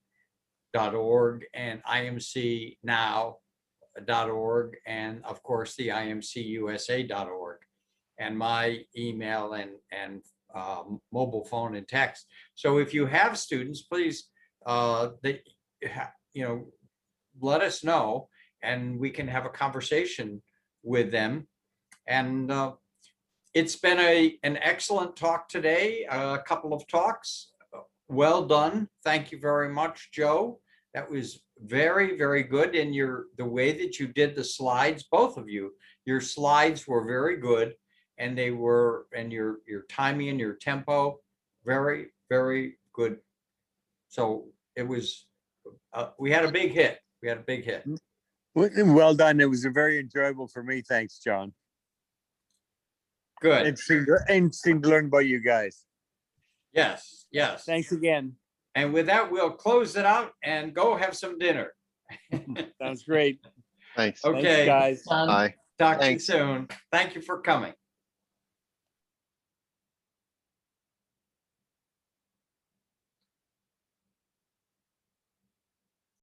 and imcnow.org, and of course the imcusa.org, and my email and mobile phone and text. So if you have students, please, let us know, and we can have a conversation with them. And it's been an excellent talk today, a couple of talks. Well done. Thank you very much, Joe. That was very, very good. And the way that you did the slides, both of you, your slides were very good, and your timing and your tempo, very, very good. So it was, we had a big hit. We had a big hit. Well done. It was very enjoyable for me. Thanks, John. Good. Interesting to learn about you guys. Yes, yes. Thanks again. And with that, we'll close it out and go have some dinner. Sounds great. Thanks. Okay. Thanks, guys. Bye. Talk to you Thanks. soon. Thank you for coming.